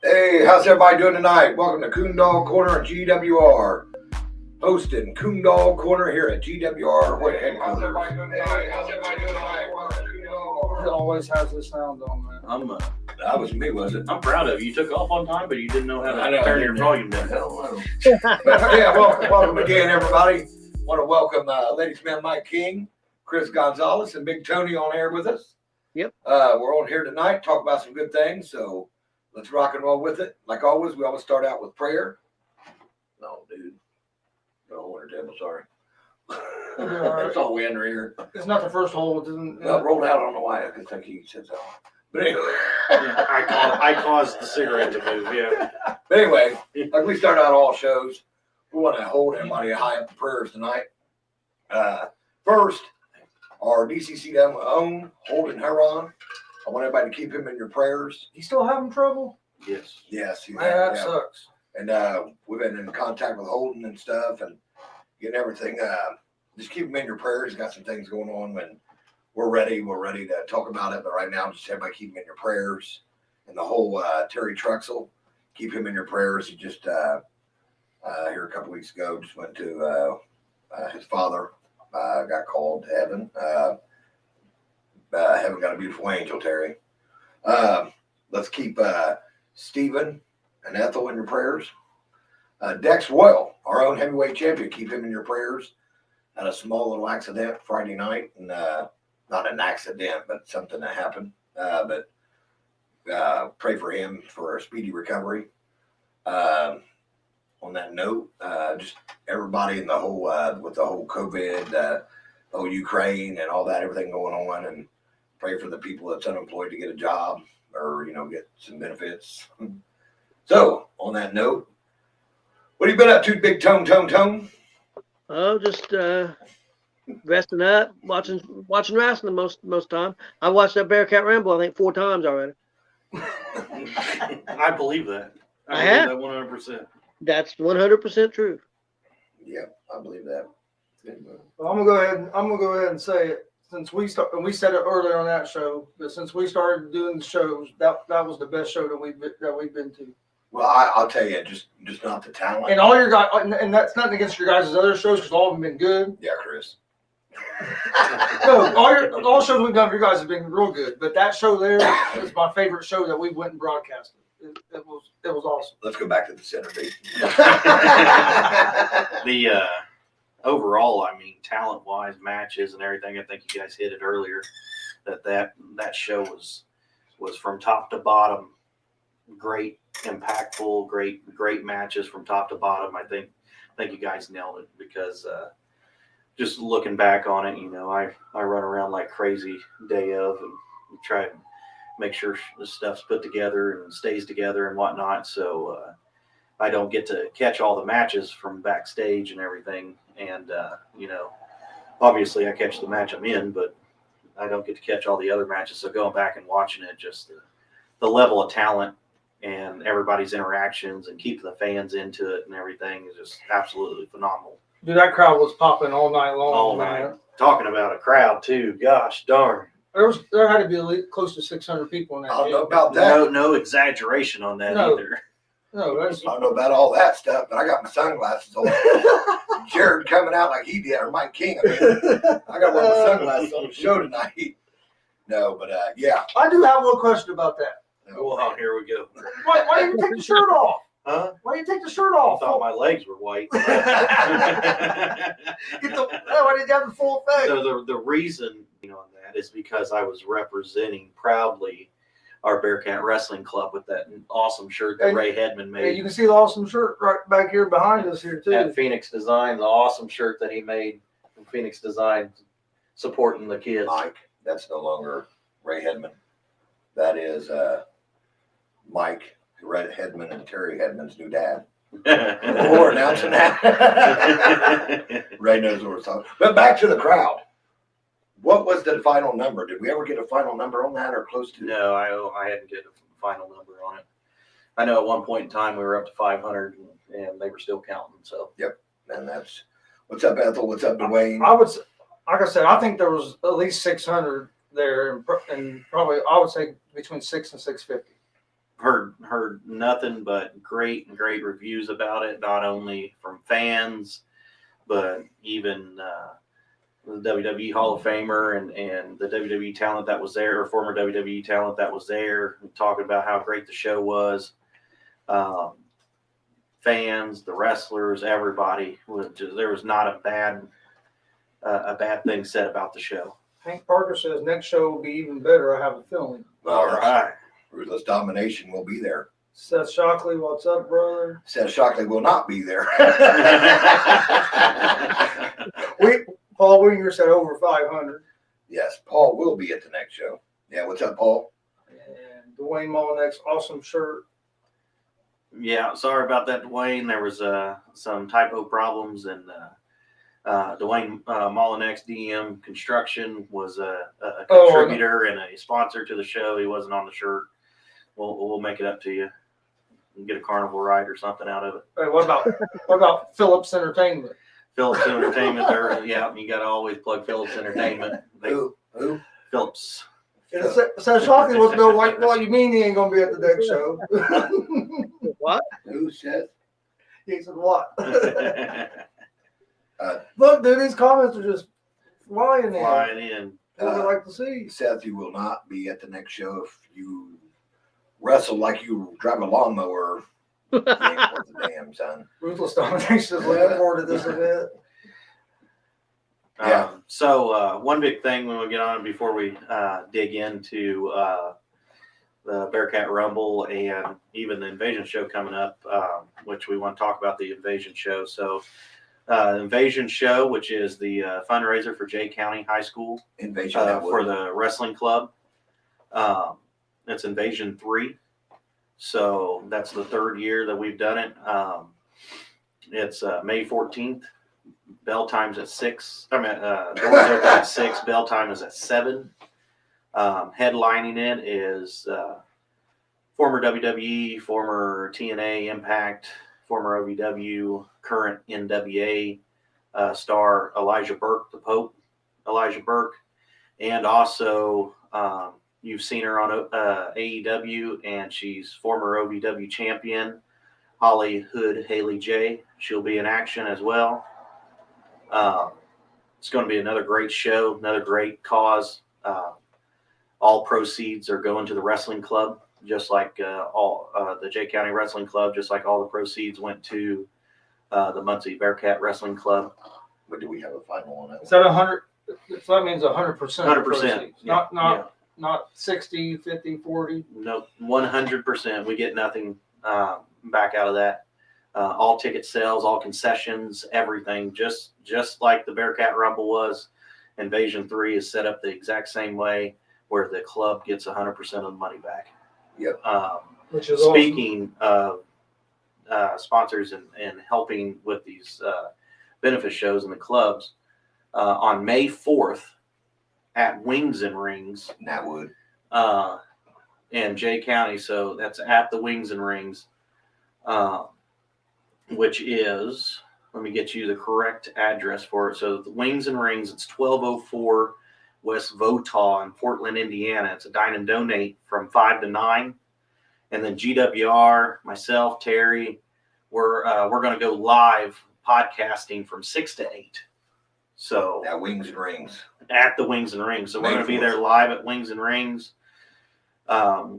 Hey, how's everybody doing tonight? Welcome to Kuhn, Dogg, Korner, and G.W.R. Hosting Kuhn, Dogg, Korner here at G.W.R. How's everybody doing tonight? How's everybody doing tonight? always has this sound on, man. That was me, was it? I'm proud of you. You took off on time, but you didn't know how I to know, turn I your didn't. volume down. Yeah, welcome again, everybody. Want to welcome ladies man Mike King, Chris Gonzalez, and Big Tony on air with us. Yep. We're on here tonight, talk about some good things. So let's rock and roll with it. Like always, we always start out with prayer. No, dude. No, winter table, sorry. That's all we enter here. It's not the first hole. It doesn't. No, rolled out on the why. I could think he said so. But anyway. Yeah, I caused the cigarette to move, yeah. But anyway, like we start out all shows, we want to hold everybody high up in prayers tonight. First, our DCCW own Holden Heron. I want everybody to keep him in your prayers. You still having trouble? Yes. Yes, Man, that sucks. And we've been in contact with Holden and stuff and getting everything. Just keep him in your prayers. He's got some things going on. When we're ready to talk about it. But right now, just everybody keep him in your prayers. And the whole Terry Truxell, keep him in your prayers. He just here a couple weeks ago just went to his father. Got called to heaven. Heaven got a beautiful angel, Terry. Let's keep Stephen and Ethel in your prayers. Dex Royal, our own heavyweight champion, keep him in your prayers. Had a small little accident Friday night, and not an accident, but something that happened. But pray for him for a speedy recovery. On that note, just everybody in the whole with the whole COVID, the whole Ukraine and all that, everything going on, and pray for the people that's unemployed to get a job or get some benefits. So on that note, what have you been up to, Big Tone? Oh, just resting up, watching wrestling most time. I watched that Bearcat Ramble, I think 4 times already. I believe that. I have. That 100%. That's 100% true. Yep, I believe that. Well, I'm gonna go ahead and say it. Since we start, and we said it earlier on that show, but since we started doing the shows, that was the best show that we've been to. Well, I'll tell you, just not the talent. And all your guys, and that's nothing against your guys' other shows because all of them been good. Yeah, Chris. No, all shows we've done for you guys have been real good. But that show there is my favorite show that we went and broadcasted. It was awesome. Let's go back to the center, dude. The overall, I mean, talent-wise, matches and everything, I think you guys hit it earlier, that show was from top to bottom, great, impactful, great matches from top to bottom. I think you guys nailed it because just looking back on it, I run around like crazy day of and try to make sure the stuff's put together and stays together and whatnot. So I don't get to catch all the matches from backstage and everything. And, obviously I catch the match I'm in, but I don't get to catch all the other matches. So going back and watching it, just the level of talent and everybody's interactions and keeping the fans into it and everything is just absolutely phenomenal. Dude, that crowd was popping all night long. All night. Talking about a crowd too. Gosh darn. There had to be at least close to 600 people in that. I don't know about that. No exaggeration on that No. either. No, I don't know about all that stuff, but I got my sunglasses on. Jared coming out like he did, or Mike King. I got one of my sunglasses on the show tonight. No, but yeah. I do have a little question about that. Well, here we go. Why didn't you take the shirt off? Huh? Why didn't you take the shirt I off? thought my legs were white. Why didn't you have the full thing? So the reason on that is because I was representing proudly our Bearcat Wrestling Club with that awesome shirt that Ray Hedman made. Yeah, you can see the awesome shirt right back here behind us here too. At Phoenix Design, the awesome shirt that he made from Phoenix Design supporting the kids. Mike, that's no longer Ray Hedman. That is Mike Hedman and Terry Hedman's new dad. We're announcing that. Ray knows what we're talking. But back to the crowd. What was the final number? Did we ever get a final number on that or close to? No, I hadn't get a final number on it. I know at one point in time we were up to 500 and they were still counting. So yep, and that's what's up, Ethel. What's up, Dwayne? I would, like I said, I think there was at least 600 there, and probably I would say between 600 and 650. Heard nothing but great reviews about it, not only from fans, but even the WWE Hall of Famer and the WWE talent that was there, or former WWE talent that was there, talking about how great the show was. Fans, the wrestlers, everybody was just, there was not a bad thing said about the show. Hank Parker says next show will be even better. I have a feeling. All right. Ruthless Domination will be there. Seth Shockley, what's up, brother? Seth Shockley will not be there. Paul Winger said over 500. Yes, Paul will be at the next show. Yeah, what's up, Paul? And Dwayne Molyneux's awesome shirt. Yeah, sorry about that, Dwayne. There was some typo problems, and Dwayne Molyneux DM Construction was a contributor and a sponsor to the show. He wasn't on the shirt. We'll make it up to you. And get a carnival ride or something out of it. Hey, what about Phillips Entertainment? Phillips Entertainment, there. Yeah, you got to always plug Phillips Entertainment. Who? Phillips. Seth Shockley wants to know what you mean he ain't gonna be at the next show. What? Who said? He said what? Look, dude, these comments are just flying in. Flying in. What would I like to see? Seth, you will not be at the next show if you wrestle like you drive a lawnmower. You ain't worth a damn, son. Ruthless Domination is looking forward to this event. Yeah. So one big thing when we get on before we dig into the Bearcat Rumble and even the Invasion show coming up, which we want to talk about the Invasion show. So Invasion show, which is the fundraiser for Jay County High School Invasion for the wrestling club. It's Invasion 3. So that's the third year that we've done it. It's May 14th. Bell time's at 6. Doors open at 6. Bell time is at 7. Headlining it is former WWE, former TNA Impact, former OVW, current NWA star Elijah Burke, the Pope, Elijah Burke, and also you've seen her on AEW, and she's former OVW champion Holly Hood Haley J. She'll be in action as well. It's going to be another great show, another great cause. All proceeds are going to the wrestling club, just like all the Jay County Wrestling Club, just like all the proceeds went to the Muncie Bearcat Wrestling Club. But do we have a final on that? Is that 100? So that means 100%. 100%. Not 60, 50, 40. No, 100%. We get nothing back out of that. All ticket sales, all concessions, everything, just like the Bearcat Rumble was. Invasion 3 is set up the exact same way, where the club gets 100% of the money back. Yep. Which is speaking of sponsors and helping with these benefit shows in the clubs, on May 4th at Wings and Rings, Natwood, in Jay County. So that's at the Wings and Rings, which is, let me get you the correct address for it. So the Wings and Rings, it's 1204 West Votaw in Portland, Indiana. It's a dine and donate from 5 to 9. And then G.W.R, myself, Terry, we're going to go live podcasting from 6 to 8. So at Wings and Rings. At the Wings and Rings. So we're May going to be 4th. there live at Wings and Rings.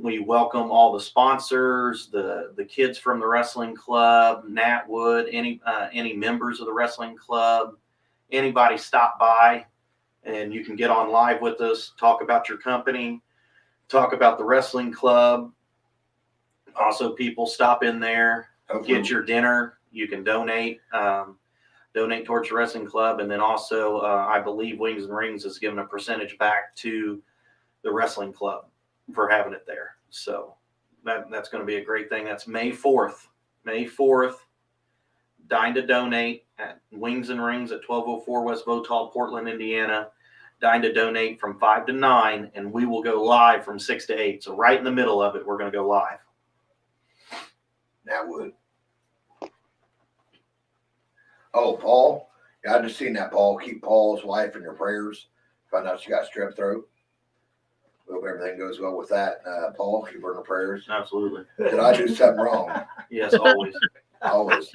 We welcome all the sponsors, the kids from the wrestling club, Natwood, any members of the wrestling club, anybody stop by, and you can get on live with us, talk about your company, talk about the wrestling club. Also, people stop in there, get your dinner. You can donate towards the wrestling club, and then also I believe Wings and Rings is giving a percentage back to the wrestling club for having it there. So that's going to be a great thing. That's May 4th. May 4th, dine to donate at Wings and Rings at 1204 West Votaw, Portland, Indiana. Dine to donate from 5 to 9, and we will go live from 6 to 8. So right in the middle of it, we're going to go live. Natwood. Oh, Paul. Yeah, I just seen that, Paul. Keep Paul's wife in your prayers. Found out she got strep throat. Hope everything goes well with that. Paul, keep her in your prayers. Absolutely. Did I do something wrong? Yes, always. Always.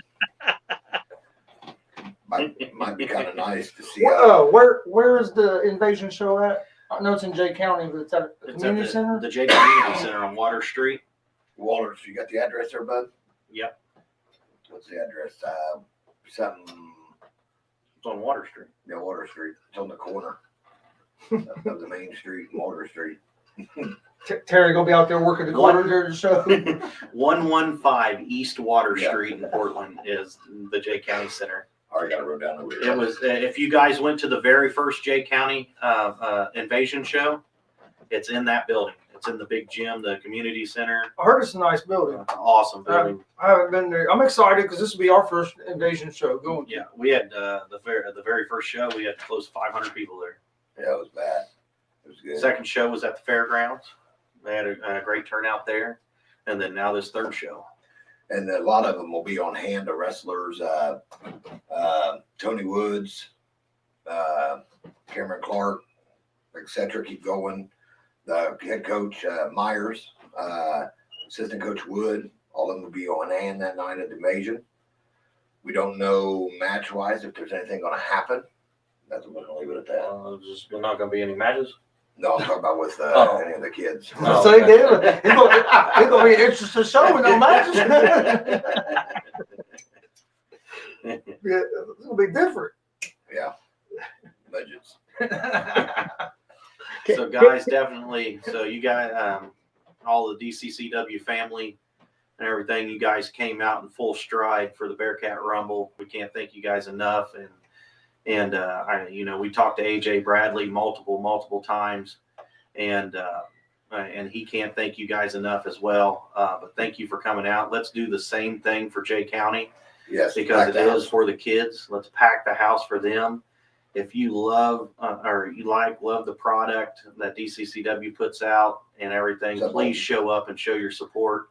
Might be kind of nice to see. Where is the invasion show at? I know it's in Jay County, but it's at the community center. The J Community Center on Water Street. Walters, you got the address there, bud? Yep. What's the address? Something. It's on Water Street. Yeah, Water Street. It's on the corner of the main street, Water Street. Terry gonna be out there working the corner during the show. 115 East Water Yeah. Street in Portland is the J County Center. I already got it wrote down over It here. was, if you guys went to the very first J County invasion show, it's in that building. It's in the big gym, the community center. I heard it's a nice building. Awesome building. I haven't been there. I'm excited because this will be our first invasion show going. Yeah, we had the very first show. We had close to 500 people there. Yeah, it was bad. It was good. Second show was at the fairgrounds. They had a great turnout there, and then now this third show. And a lot of them will be on hand. The wrestlers, Tony Woods, Cameron Clark, etc. Keep going. The head coach Myers, assistant coach Wood, all of them will be on hand that night at the invasion. We don't know match wise if there's anything going to happen. That's what we're going to leave it at that. Just not going to be any matches. No, I'm talking about with Oh. any of the kids. Oh, So okay. it's gonna be an interesting show with no matches. It's gonna be different. Yeah, budgets. So guys, definitely. So you guys, all the DCCW family and everything, you guys came out in full stride for the Bearcat Rumble. We can't thank you guys enough. And we talked to AJ Bradley multiple times, and he can't thank you guys enough as well. But thank you for coming out. Let's do the same thing for Jay County. Yes, Because it packed is house. for the kids. Let's pack the house for them. If you love love the product that DCCW puts out and everything, Simple. please show up and show your support.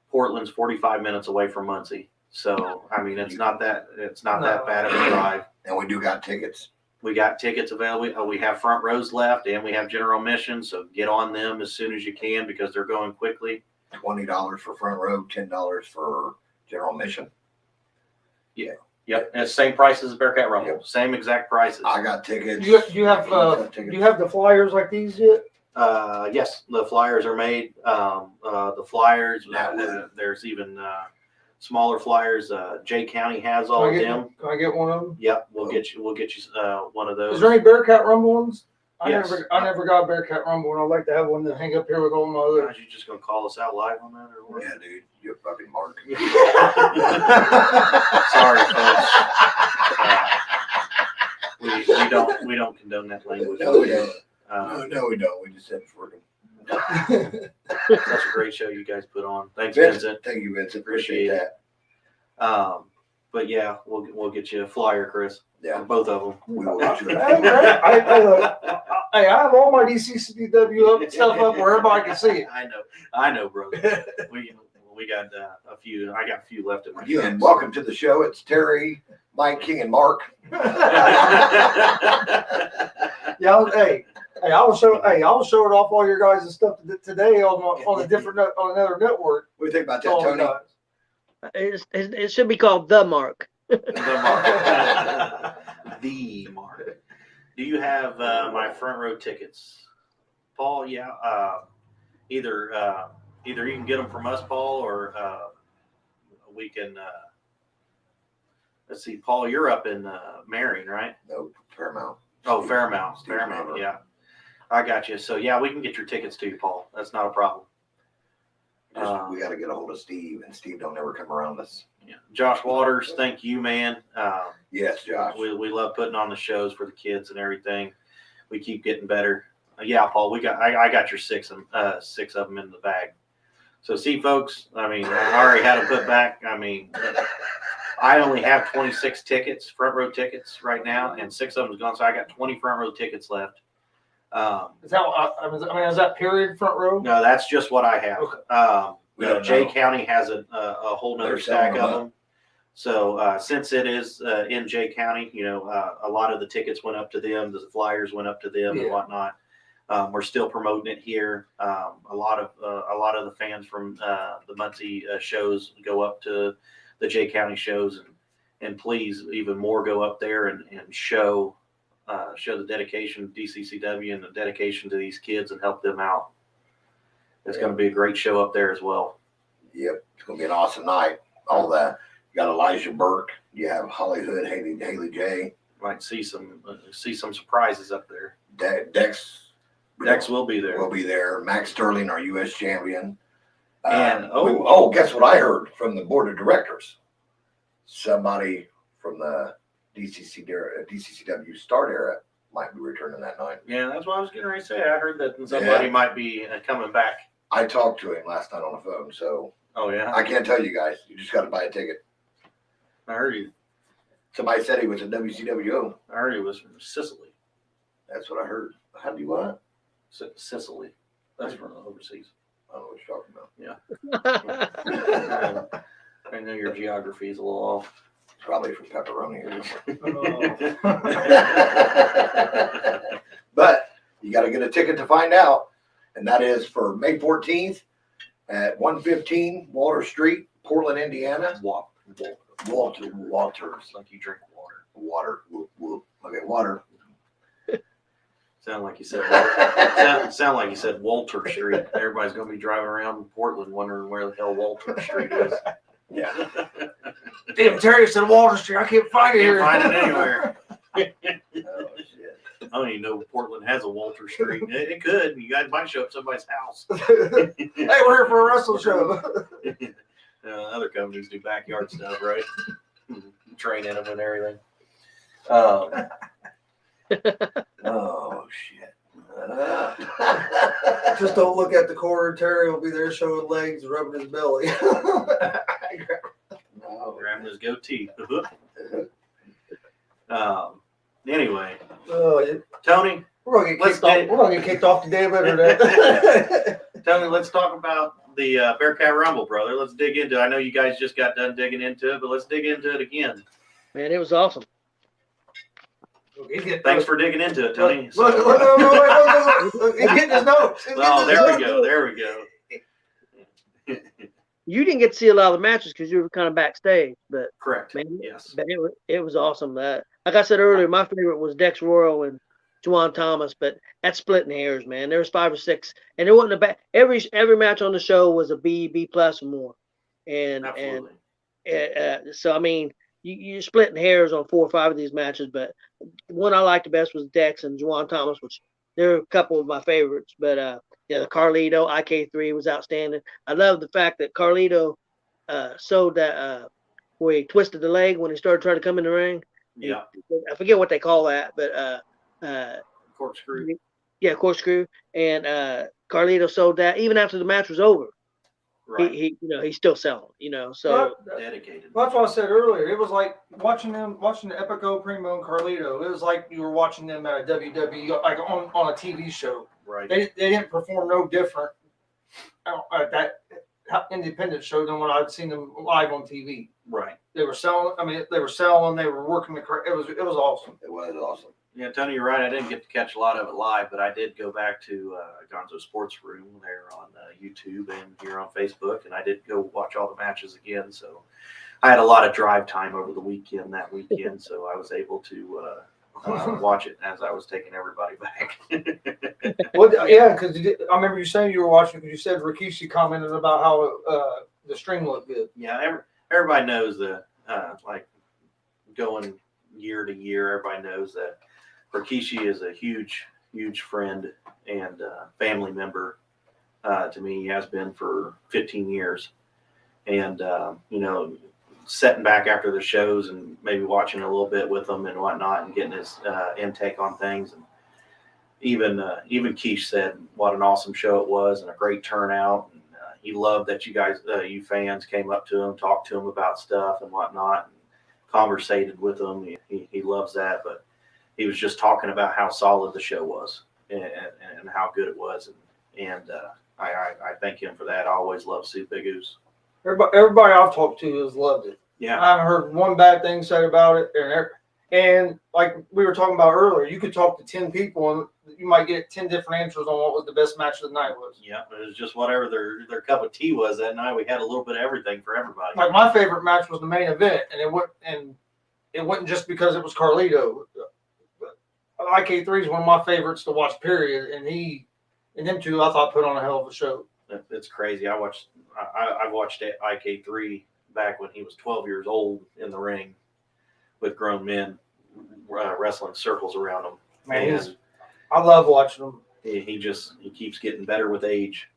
Portland's 45 minutes away from Muncie. So, I mean, it's not that bad of a drive. And we do got tickets. We got tickets available. We have front rows left, and we have general admission. So get on them as soon as you can because they're going quickly. $20 for front row, $10 for general admission. Yep, and it's same price as the Bearcat Rumble. Yep. Same exact prices. I got tickets. You have tickets. you have the flyers like these yet? Yes, the flyers are made. The flyers, That would- there's even smaller flyers. Jay County has all of them. Can I get one of them? Yep, we'll get you one of those. Is there any Bearcat Rumble ones? Yes. I never got a Bearcat Rumble, and I'd like to have one to hang up here with all my other. Guys, you just gonna call us out live on that or what? Yeah, dude, you're a fucking mark. Sorry, folks. We don't condone that language. No, we don't. Uh, No, we don't. We just said it's working. That's a great show you guys put on. Thanks, Vincent, Vincent. thank you, Vincent. Appreciate Appreciate that. But yeah, we'll get you a flyer, Chris. Yeah, Both of them. we will get you Hey, a I have all my DCCW stuff up where everybody can see it. I know, brother. We got a few. I got a few left in my Again, trucks. welcome to the show. It's Terry, Mike, King, and Mark. Yeah, hey, I will show it off all your guys' stuff today on a different on another network. What do you think about that, All the Tony? guys. It should be called The Mark. The Mark. The Mark. Do you have my front row tickets, Paul? Yeah. Either you can get them from us, Paul, or we can. Let's see, Paul. You're up in Marion, right? No, Paramount. Oh, Fairmount. Steve Fairmount. Hammer. Yeah. I got you. So yeah, we can get your tickets to you, Paul. That's not a problem. We got to get a hold of Steve, and Steve don't ever come around us. Yeah. Josh Waters, thank you, man. Yes, Josh. We love putting on the shows for the kids and everything. We keep getting better. Yeah, Paul, I got your six of them in the bag. So see, folks, I mean, I already had them put back. I mean, I only have 26 tickets, front row tickets right now, and 6 of them's gone. So I got 20 front row tickets left. Is that is that period front row? No, that's just what I have. Okay. We don't Jay know. County has a whole nother They're stack selling of them them. So since it is in Jay County, a lot of the tickets went up to them. The flyers went up to them and Yeah. whatnot. We're still promoting it here. A lot of the fans from the Muncie shows go up to the Jay County shows And please, even more, go up there and show the dedication of DCCW and the dedication to these kids and help them out. It's going to be a great show up there as well. Yep, it's going to be an awesome night. All that. You got Elijah Burke. You have Holly Hood, Haley J. Might see some surprises up there. Dex will be there. Will be there. Max Sterling, our U.S. champion. And guess what I heard from the board of directors? Somebody from the DCCW start era might be returning that night. Yeah, that's what I was getting ready to say. I heard that somebody might be coming back. I talked to him last night on the phone, so Oh yeah, I can't tell you guys. You just got to buy a ticket. I heard you. Somebody said he was a WCWO. I heard he was from Sicily. That's what I heard. How do you what? Sicily. That's from overseas. I don't know what you're talking about. I know your geography is a little off. Probably from pepperoni or something. Oh. But you got to get a ticket to find out. And that is for May 14th at 115 Walter Street, Portland, Indiana. Walters. Like you drink water. Water. Whoop, whoop. Okay, water. Sound like you said sound like you said Walter Street. Everybody's gonna be driving around in Portland wondering where the hell Walter Street is. Yeah. Damn, Terry said Walter Street. I can't find it here. Can't find it anywhere. Oh, shit. I don't even know if Portland has a Walter Street. It could. You guys might show up at somebody's house. Hey, we're here for a wrestle show. Other companies do backyard stuff, right? Training them and everything. Oh, shit. Just don't look at the corner. Terry will be there showing legs, rubbing his belly. No. Grabbing his goatee. Anyway, Tony, we're gonna get kicked off the damn internet. Tony, let's talk about the BEARCAT Rumble, brother. Let's dig into it. I know you guys just got done digging into it, but let's dig into it again. Man, it was awesome. Thanks for digging into it, Tony. Look, he's getting his notes. Oh, there we go. There we go. You didn't get to see a lot of the matches because you were kind of backstage, but Correct. man, Yes. but it was awesome. Like I said earlier, my favorite was Dccw and Juwan Thomas, but that's splitting hairs, man. There was 5 or 6, and it wasn't a bad. Every match on the show was a B plus or more, and Absolutely. so I mean, you're splitting hairs on 4 or 5 of these matches, but the one I liked the best was Dex and Juwan Thomas, which they're a couple of my favorites. But yeah, the Carlito IK3 was outstanding. I love the fact that Carlito showed that where he twisted the leg when he started trying to come in the ring. Yeah. I forget what they call that, but Corkscrew. yeah, corkscrew. And Carlito sold that even after the match was over. Right. He's still selling. So Dedicated. That's what I said earlier. It was like watching the Epico, Primo, and Carlito. It was like you were watching them at a WWE, like on a TV show. Right. They didn't perform no different at that independent show than when I'd seen them live on TV. Right. They were selling. I mean, they were selling. They were working the. It was awesome. It was awesome. Yeah, Tony, you're right. I didn't get to catch a lot of it live, but I did go back to Gonzo Sports Room there on YouTube and here on Facebook, and I did go watch all the matches again. So I had a lot of drive time over the weekend so I was able to watch it as I was taking everybody back. Well, yeah, because I remember you saying you were watching because you said Rikishi commented about how the string looked good. Yeah, everybody knows that, like going year to year, everybody knows that Rikishi is a huge, huge friend and family member to me. He has been for 15 years. And, sitting back after the shows and maybe watching a little bit with him and whatnot and getting his intake on things. And even Keish said what an awesome show it was and a great turnout. And he loved that you guys, you fans, came up to him, talked to him about stuff and whatnot, and conversated with him. He loves that. But he was just talking about how solid the show was and how good it was. And I thank him for that. I always love Soup Big Goose. Everybody I've talked to has loved it. Yeah. I haven't heard one bad thing said about it. And like we were talking about earlier, you could talk to 10 people and you might get 10 different answers on what was the best match of the night was. Yeah, it was just whatever their cup of tea was that night. We had a little bit of everything for everybody. Like my favorite match was the main event, and it wasn't just because it was Carlito. IK3 is one of my favorites to watch, period. And them two, I thought, put on a hell of a show. It's crazy. I watched IK3 back when he was 12 years old in the ring with grown men wrestling circles around him. Man, I love watching him. He keeps getting better with age.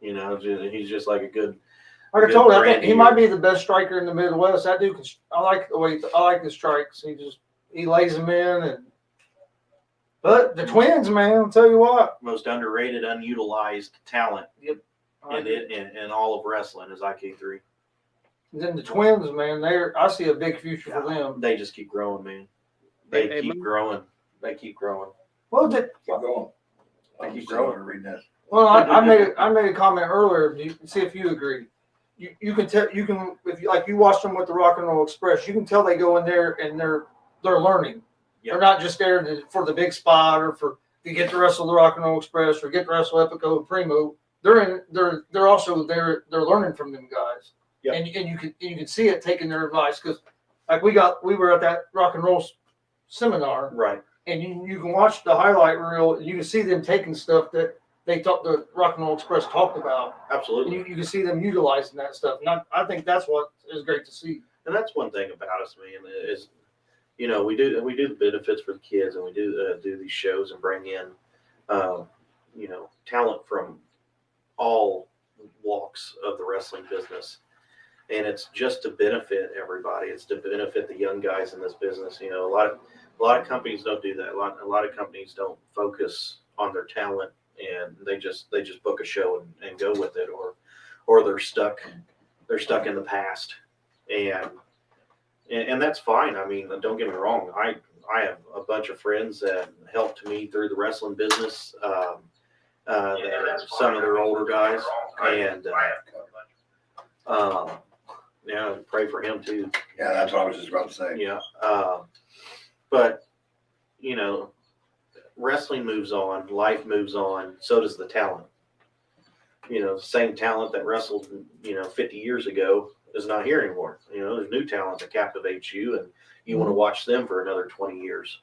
You know, he's just like a good. Like I told you, I think he Randy might be the best striker in the Midwest. That dude, I like the way I like the strikes. He lays them in. But the Twins, man, I'll tell you what. Most underrated, unutilized talent. Yep. In all of wrestling is IK3. Then the Twins, man, I see a big future for them. They just keep growing, man. They keep growing. They keep growing. Well, Keep going. They keep growing. growing. Reading this. well, I made a comment earlier. See if you agree. You can tell if you watch them with the Rock and Roll Express, you can tell they go in there and they're learning. Yeah. They're not just there for the big spot or to get to wrestle the Rock and Roll Express or get to wrestle Epico and Primo. They're also they're learning from them guys. Yep. And you can see it taking their advice, because like we were at that Rock and Roll seminar, Right. and you can watch the highlight reel and you can see them taking stuff that they thought the Rock and Roll Express talked about. Absolutely. And you can see them utilizing that stuff. And I think that's what is great to see. And that's one thing about us, man, is, you know, we do the benefits for the kids, and we do these shows and bring in, you know, talent from all walks of the wrestling business. And it's just to benefit everybody. It's to benefit the young guys in this business. You know, a lot of companies don't do that. A lot of companies don't focus on their talent, and they just book a show and go with it, or they're stuck in the past. And that's fine. I mean, don't get me wrong. I have a bunch of friends that helped me through the wrestling business. Some of their older guys, and yeah, pray for him too. Yeah, that's what I was just about to say. Yeah, but you know, wrestling moves on, life moves on. So does the talent. You know, the same talent that wrestled, 50 years ago is not here anymore. You know, there's new talent that captivates you, and you want to watch them for another 20 years.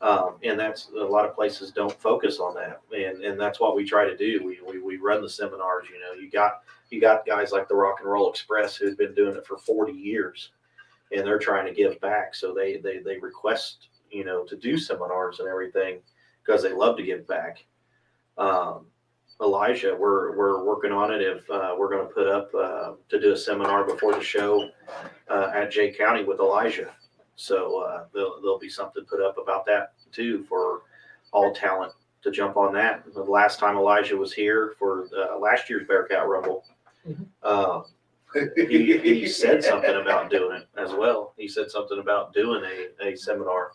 And that's a lot of places don't focus on that, and that's what we try to do. We run the seminars. You know, you got guys like the Rock and Roll Express who've been doing it for 40 years, and they're trying to give back. So they request, to do seminars and everything because they love to give back. Elijah, we're working on it. If we're going to put up to do a seminar before the show at Jay County with Elijah. So there'll be something put up about that too for all talent to jump on that. The last time Elijah was here for last year's Bearcat Rumble, he said something about doing it as well. He said something about doing a seminar.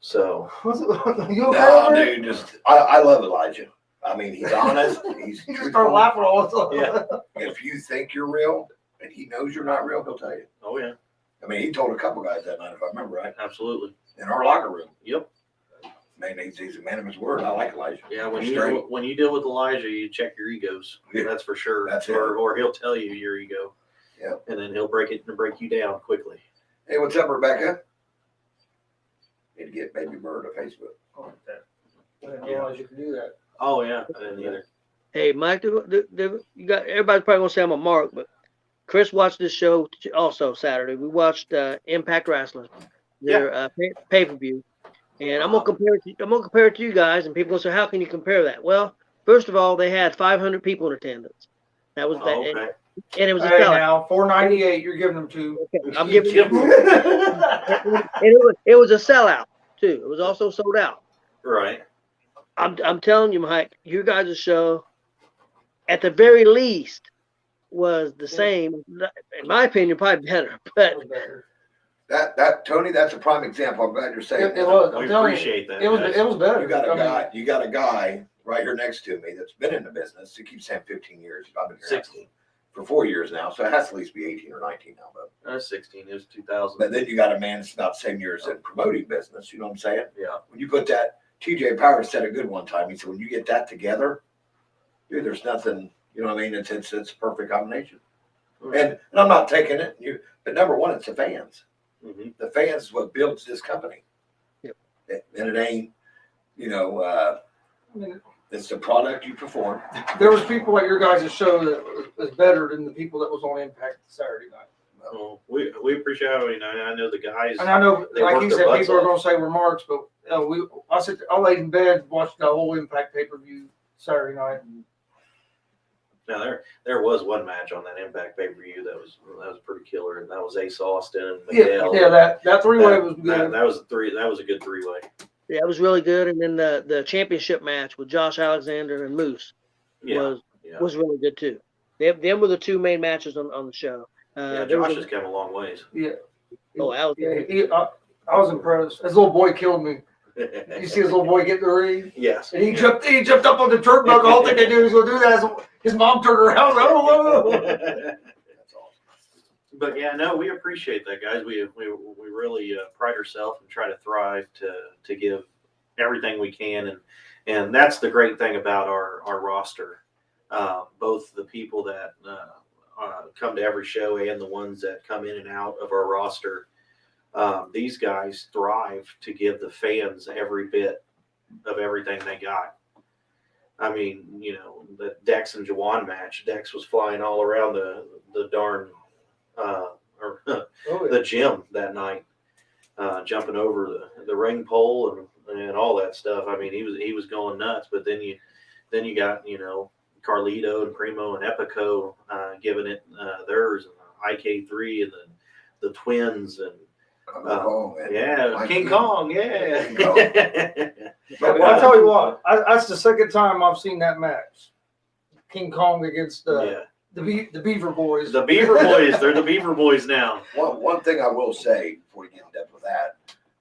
So You okay No, over it? dude, I love Elijah. I mean, he's honest. He's You just start truthful. laughing all the time. Yeah. If you think you're real and he knows you're not real, he'll tell you. oh yeah, I mean, he told a couple guys that night, if I remember right, absolutely. in our locker room. Yep. Man, he's a man of his word. I like Elijah. Yeah, when Straight. you deal with Elijah, you check your egos. Yeah. That's for sure. That's it. or he'll tell you your ego. Yep. And then he'll break you down quickly. Hey, what's up, Rebecca? Need to get Baby Bird a Facebook. I didn't realize you could do that. Oh yeah, I didn't either. Hey, Mike, you got everybody's probably gonna say I'm a mark, but Chris watched this show also Saturday. We watched Impact Wrestling, their pay-per-view, and I'm gonna compare it to you guys, and people gonna say, how can you compare that? Well, first of all, they had 500 people in attendance. That was that, Okay. and it was a Hey, sellout. now $4.98. You're giving them to. Okay, I'm giving you, and it was a sellout too. It was also sold out. Right. I'm telling you, Mike, your guys' show, at the very least, was the same. In my opinion, probably better. But That Tony, that's a prime example. I'm glad you're saying It that. was. We I'm telling you, appreciate that. It was better. You got I mean, you got a guy right here next to me that's been in the business. He keeps saying 15 years. I've been here 16. for 4 years now, so it has to at least be 18 or 19 now. But 16. It was 2000. But then you got a man that's about the same years in promoting business. You know what I'm saying? Yeah. When you put that, TJ Power said it good one time. He said, when you get that together, dude, there's nothing, you know what I mean? It's a perfect combination. And I'm not taking it, but number one, it's the fans. The fans is what builds this company. Yep. And it ain't, I mean, it's the product you perform. there was people at your guys' show that was better than the people that was on Impact Saturday night. Well, we appreciate it. I know the guys. And I know, They like work he their said, butts people are off. gonna say remarks, but I laid in bed, watched the whole Impact pay-per-view Saturday night. Now there was one match on that Impact pay-per-view that was pretty killer, and that was Ace Austin and Miguel. Yeah, that three-way was good. That was a good three-way. Yeah, it was really good. And then the championship match with Josh Alexander and Moose was really good too. Them were the two main matches on the show. Josh has come a long ways. Yeah. Oh, Alexander. I was impressed. His little boy killed me. You see his little boy get in the ring? Yes. And he jumped up on the turnbuckle. All thing they do is go do that. His mom turned around. Oh, That's awesome. But yeah, no, we appreciate that, guys. We really pride ourselves and try to thrive to give everything we can, and that's the great thing about our roster. Both the people that come to every show and the ones that come in and out of our roster. These guys thrive to give the fans every bit of everything they got. I mean, the Dex and G.W.R match, Dex was flying all around the darn the gym that night, jumping over the ring pole and all that stuff. I mean, he was going nuts. But then you got Carlito and Primo and Epico giving it theirs, and IK3 and the twins and. King Kong, yeah. King Kong. Well, I'll tell you what, that's the second time I've seen that match. King Kong against the Beaver Boys. The Beaver Boys, they're the Beaver Boys now. One thing I will say before we get in depth with that,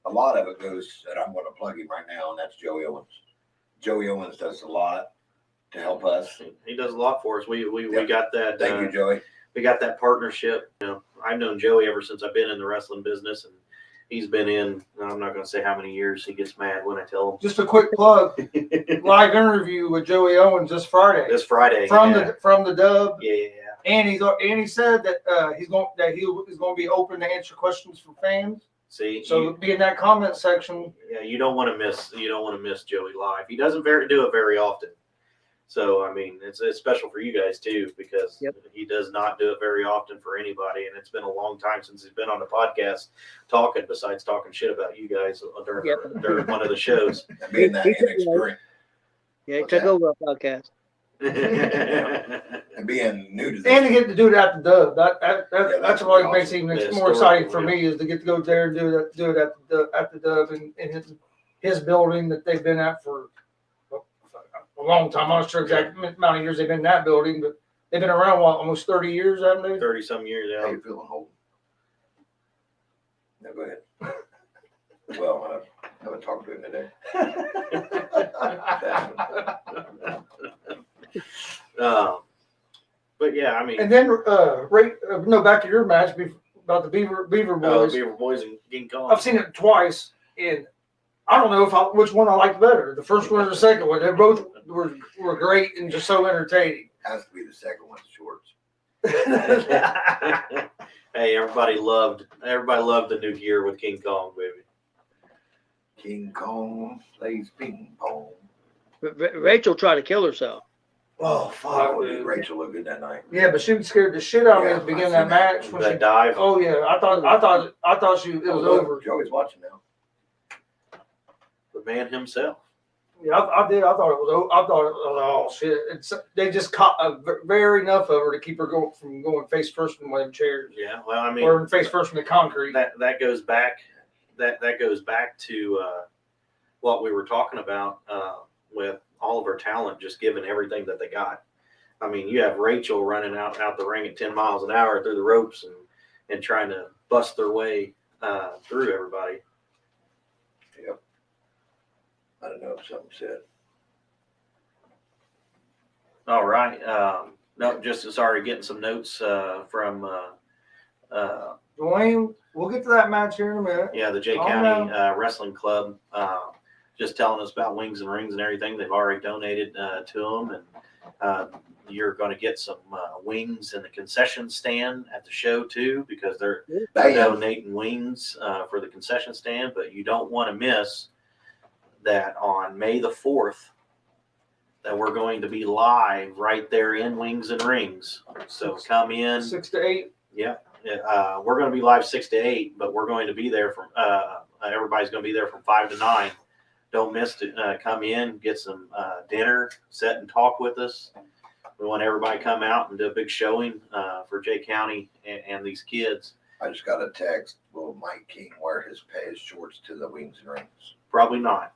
a lot of it goes, and I'm going to plug him right now, and that's Joey Owens. Joey Owens does a lot to help us. He does a lot for us. We got that. Thank you, Joey. We got that partnership. I've known Joey ever since I've been in the wrestling business, and he's been in, I'm not going to say how many years. He gets mad when I tell him. Just a quick plug, live interview with Joey Owens this Friday. This Friday. From the Dub. Yeah. And he said that he's going to be open to answer questions from fans. See, so be in that comment section. Yeah, you don't want to miss Joey live. He doesn't do it very often. So, I mean, it's special for you guys, too, because he does not do it very often for anybody. And it's been a long time since he's been on the podcast besides talking shit about you guys during one of the shows. And being that inexperienced. Yeah, he took over a podcast. And being new to this. And to get to do it at the Dub. That's what makes it even more exciting for me is to get to go there and do it at the Dub in his building that they've been at for a long time. I'm not sure exact amount of years they've been in that building, but they've been around almost 30 years, haven't they? 30-some years, yeah. How you feeling, Holden? No, go ahead. Well, I haven't talked to him today. But yeah, I mean. And then, back to your match about the Beaver Boys. Beaver Boys and King Kong. I've seen it twice, and I don't know which one I liked better, the first one or the second one. They both were great and just so entertaining. Has to be the second one, shorts. Hey, everybody loved the new gear with King Kong, baby. King Kong plays ping pong. Rachel tried to kill herself. Oh, fuck. Rachel looked good that night. Yeah, but she scared the shit out of me at the beginning of that match. When that dive. Oh yeah, I thought it was over. Joey's watching now. The man himself. Yeah, I did. I thought it was. Oh shit! They just caught very enough of her to keep her from going face first in one of them chairs. Yeah, well, I mean, or face first in the concrete. That goes back. That goes back to what we were talking about with all of our talent just giving everything that they got. I mean, you have Rachel running out the ring at 10 miles an hour through the ropes and trying to bust their way through everybody. Yep. I don't know if something said. All right. No, just sorry, getting some notes from Dwayne, we'll get to that match here in a minute. Yeah, the Jay County Wrestling Club. Just telling us about Wings and Rings and everything. They've already donated to them, and you're going to get some wings in the concession stand at the show too, because they're Bam. donating wings for the concession stand. But you don't want to miss that on May the 4th, that we're going to be live right there in Wings and Rings. So come in 6 to 8. Yeah, we're going to be live 6 to 8, but we're going to be there from. Everybody's going to be there from 5 to 9. Don't miss it. Come in, get some dinner, sit and talk with us. We want everybody to come out and do a big showing for Jay County and these kids. I just got a text. Will Mike King wear his shorts to the Wings and Rings? Probably not.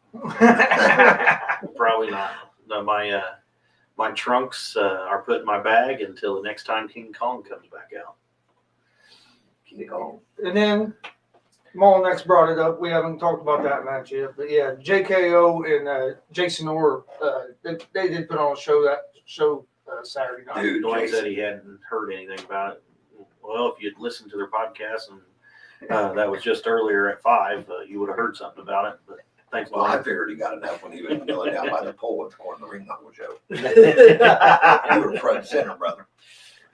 Probably not. No, my trunks are put in my bag until the next time King Kong comes back out. King Kong. And then Maul next brought it up. We haven't talked about that match yet, but yeah, JKO and Jason Orr, they did put on a show Saturday night. Dude, Dwayne Jason. said he hadn't heard anything about it. Well, if you'd listened to their podcast and that was just earlier at 5, you would have heard something about it. But thanks, Well, I Dwayne. figured he got enough when he was kneeling down by the pole at the corner of the ring knuckle show. You were front and center, brother.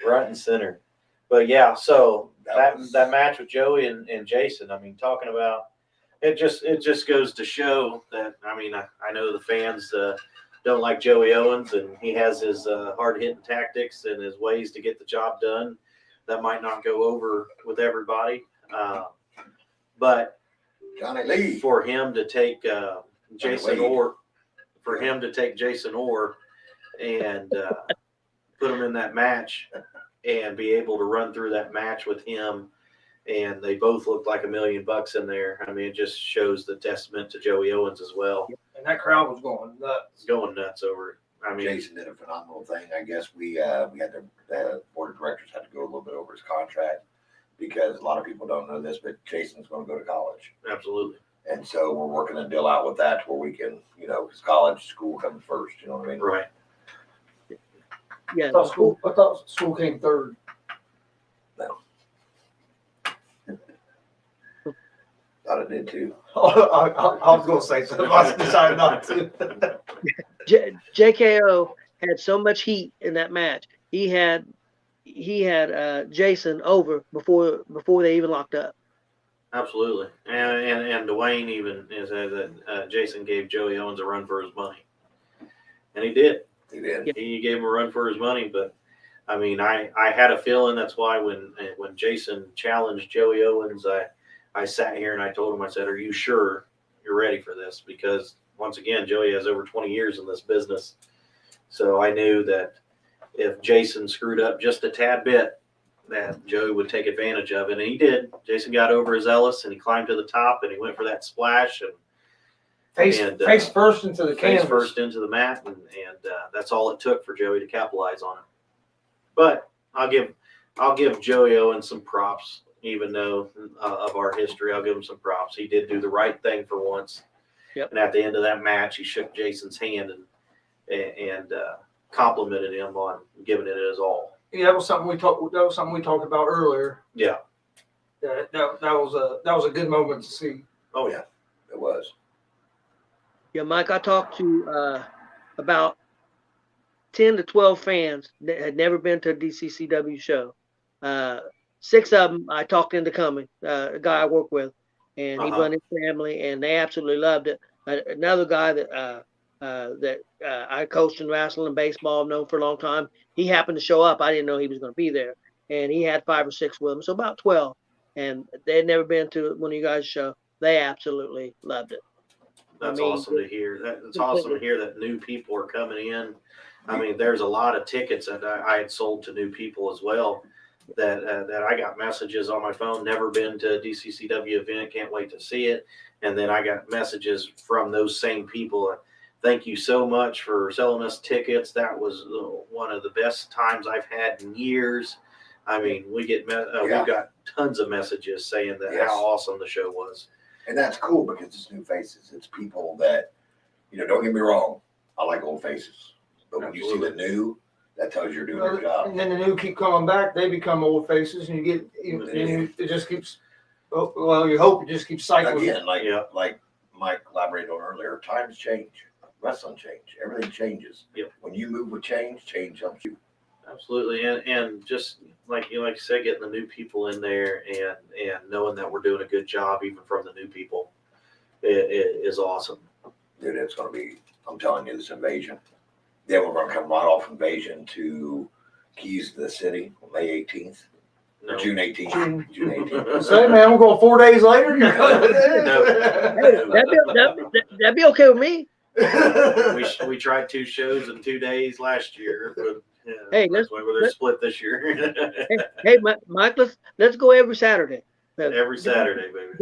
Right and center. But yeah, so That was- that match with Joey and Jason, I mean, talking about it just goes to show that, I mean, I know the fans don't like Joey Owens, and he has his hard hitting tactics and his ways to get the job done that might not go over with everybody. But Johnny Lee. for him to take Jason Wade. Orr, and put him in that match and be able to run through that match with him, and they both looked like $1 million in there. I mean, it just shows the testament to Joey Owens as well. And that crowd was going nuts. It's going nuts over it. I mean, Jason did a phenomenal thing. I guess we had the board of directors had to go a little bit over his contract because a lot of people don't know this, but Jason's going to go to college. absolutely. And so we're working a deal out with that where we can, because college school comes first, you know what I mean? Right. I Yeah. thought school came third. Thought it did too. I was going to say something. I decided not to. JKO had so much heat in that match. He had Jason over before they even locked up. Absolutely. And Dwayne even said that Jason gave Joey Owens a run for his money. And he did. He did. Yeah. He gave him a run for his money. But, I mean, I had a feeling that's why when Jason challenged Joey Owens, I sat here and I told him, I said, are you sure you're ready for this? Because, once again, Joey has over 20 years in this business. So I knew that if Jason screwed up just a tad bit, that Joey would take advantage of it. And he did. Jason got over his Ellis and he climbed to the top and he went for that splash and Face first into the face canvas. first into the mat. And that's all it took for Joey to capitalize on it. But I'll give Joey Owens some props, even though of our history. I'll give him some props. He did do the right thing for once. Yep. And at the end of that match, he shook Jason's hand and complimented him on giving it his all. Yeah, that was something we talked about earlier. Yeah. That was a good moment to see. Oh yeah. It was. Yeah, Mike, I talked to about 10 to 12 fans that had never been to a DCCW show. 6 of them I talked into coming, a guy I work with, and he run his family, and they absolutely loved it. Another guy that I coached in wrestling and baseball, I've known for a long time, he happened to show up. I didn't know he was going to be there, and he had 5 or 6 with him, so about 12. And they had never been to one of you guys' show. They absolutely loved it. That's I mean, awesome to hear. It's awesome to hear that new people are coming in. I mean, there's a lot of tickets that I had sold to new people as well. That I got messages on my phone. Never been to a DCCW event. Can't wait to see it. And then I got messages from those same people. Thank you so much for selling us tickets. That was one of the best times I've had in years. I mean, we've got tons of messages saying that how awesome the show was. And that's cool because it's new faces. It's people that, don't get me wrong. I like old faces. But when you see the new, that tells you you're doing your job. And then the new keep coming back. They become old faces, and it just keeps. Well, you hope it just keeps cycling. Again, like Mike elaborated on earlier, times change. Wrestling change. Everything changes. Yep. When you move with change helps you. Absolutely, and just like you said, getting the new people in there and knowing that we're doing a good job even from the new people is awesome. Dude, it's going to be, I'm telling you, this invasion. Then we're going to come right off invasion to Keys to the City on May 18th. No. June 18th. June. June 18th. Say, man, we're going 4 days later. Hey, that'd be okay with me. We tried 2 shows in 2 days last year, but Hey, that's why they're split this year. Hey, Mike, let's go every Saturday. Every Saturday, baby.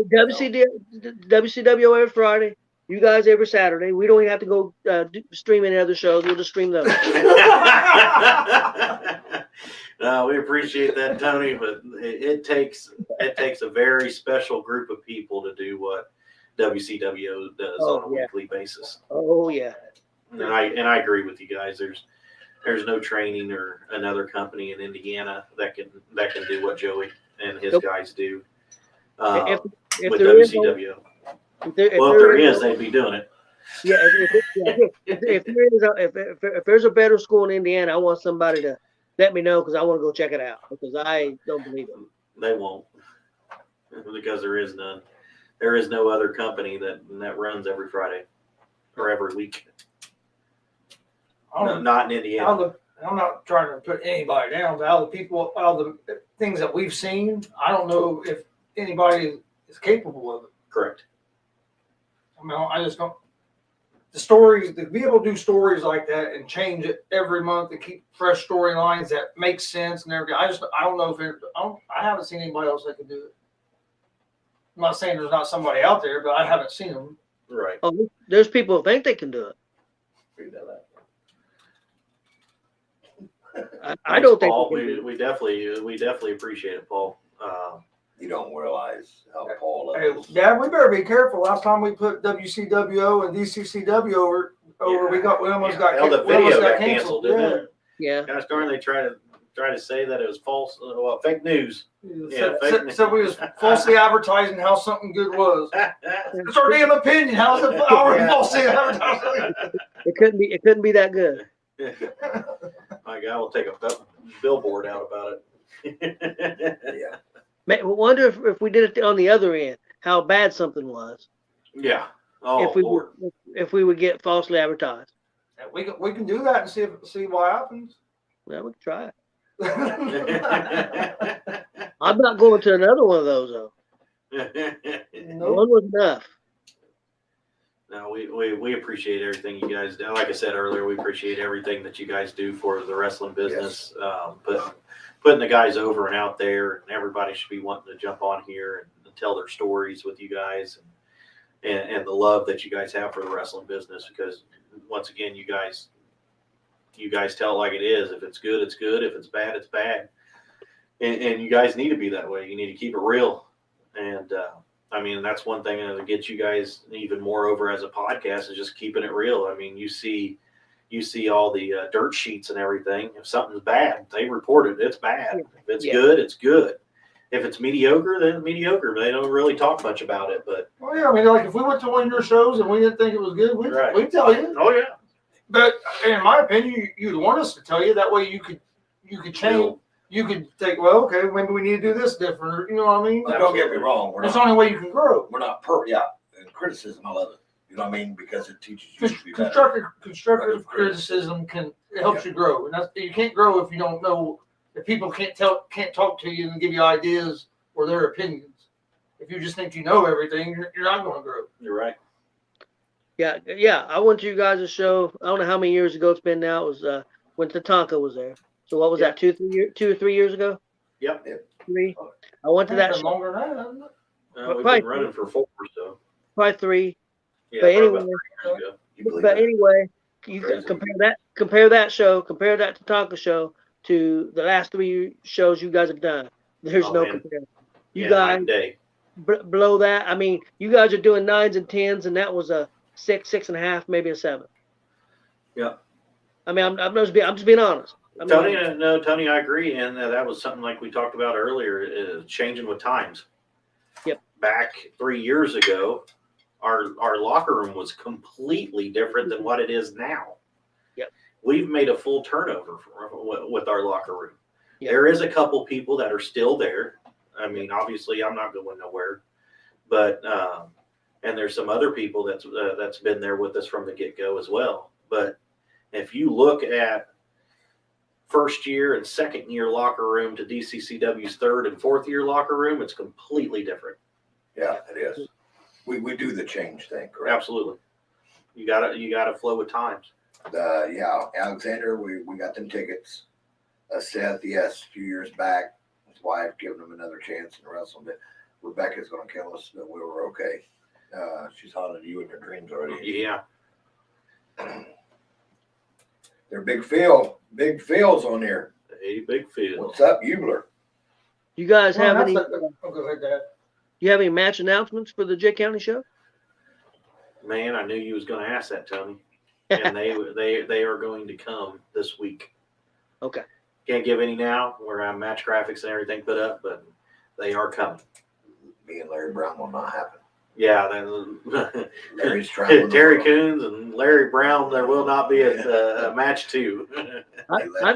WCW every Friday. You guys every Saturday. We don't even have to go stream any other shows. We'll just stream those. We appreciate that, Tony, but it takes a very special group of people to do what WCW does on a weekly basis. Oh yeah. And I agree with you guys. There's no training or another company in Indiana that can do what Joey and his guys do If with there is WCW. if There is, they'd be doing it. Yeah, if there's a better school in Indiana, I want somebody to let me know because I want to go check it out because I don't believe it. They won't, because there is none. There is no other company that runs every Friday or every week. No, not in Indiana. I'm not trying to put anybody down, but all the things that we've seen, I don't know if anybody is capable of it. Correct. I mean, I just don't. The stories, to be able to do stories like that and change it every month to keep fresh storylines that make sense and everything. I don't know if I haven't seen anybody else that can do it. I'm not saying there's not somebody out there, but I haven't seen them. Right. Oh, there's people who think they can do it. I don't think Paul, we definitely appreciate it, Paul. You don't realize how Paul Hey, is. Dad, we better be careful. Last time we put WCWO and Dccw over, we almost got the video got canceled, didn't it? Yeah. Gosh darn, they try to say that it was false, fake news. Yeah, So we was falsely advertising how something good was. It's our damn opinion. How's it falsely advertising? It couldn't be that good. My guy will take a billboard out about it. Yeah. I wonder if we did it on the other end, how bad something was. Yeah. Oh, Lord. If we would get falsely advertised. We can do that and see what happens. Well, we can try it. I'm not going to another one of those though. Nope. One was enough. No, we appreciate everything you guys do. Like I said earlier, we appreciate everything that you guys do for the wrestling business. Yes. Putting the guys over and out there, and everybody should be wanting to jump on here and tell their stories with you guys, and the love that you guys have for the wrestling business. Because once again, you guys tell it like it is. If it's good, it's good. If it's bad, it's bad. And you guys need to be that way. You need to keep it real. And I mean, that's one thing that gets you guys even more over as a podcast is just keeping it real. I mean, you see all the dirt sheets and everything. If something's bad, they report it. It's bad. If it's good, it's good. If it's mediocre, then it's mediocre. They don't really talk much about it. But well, yeah, I mean, like if we went to one of your shows and we didn't think it was good, we'd tell you. Oh yeah. But in my opinion, you'd want us to tell you. That way, you could change. You could think, well, okay, maybe we need to do this different. Or, you know what I mean? But don't get me wrong. That's the only way you can grow. We're not perfect. Yeah. And criticism, I love it. You know what I mean? Because it teaches you to be better. Constructive criticism helps you grow, and you can't grow if you don't know. If people can't talk to you and give you ideas or their opinions. If you just think you know everything, you're not going to grow. You're right. Yeah. I went to you guys' show. I don't know how many years ago it's been now. It was when Tatanka was there. So what was that? 2 or 3 years ago? Yep. 3. I went to that show. Longer than that, hasn't it? We've been running for 4, so. Probably 3. Yeah, but anyway, about 3 years ago. But anyway, you compare that Tatanka show to the last 3 shows you guys have done. There's no comparison. You guys blow that. I mean, you guys are doing 9s and 10s, and that was a 6, 6.5, maybe a 7. Yeah. I mean, I'm just being honest. Tony, I agree, and that was something like we talked about earlier, is changing with times. Yep. Back 3 years ago, our locker room was completely different than what it is now. Yep. we've made a full turnover with our locker room. Yeah. There is a couple people that are still there. I mean, obviously, I'm not going nowhere, but and there's some other people that's been there with us from the get-go as well. But if you look at first year and second year locker room to DCCW's third and fourth year locker room, it's completely different. Yeah, it is. We do the change thing, correct? Absolutely. You gotta flow with times. Yeah, Alexander, we got them tickets. Seth, yes, a few years back, his wife giving him another chance in wrestling. But Rebecca's gonna kill us, but we were okay. She's haunted you in your dreams already. Yeah. They're Big Phil's on here. Hey, big field. What's up, G.W.R? You guys have any? Oh, go ahead, Dad. You have any match announcements for the J County show? Man, I knew you was going to ask that, Tony. And they are going to come this week. Okay. Can't give any now. We're on match graphics and everything put up, but they are coming. Me and Larry Brown will not happen. Yeah, then Larry's traveling. Terry Coons and Larry Brown. There will not be a match two. I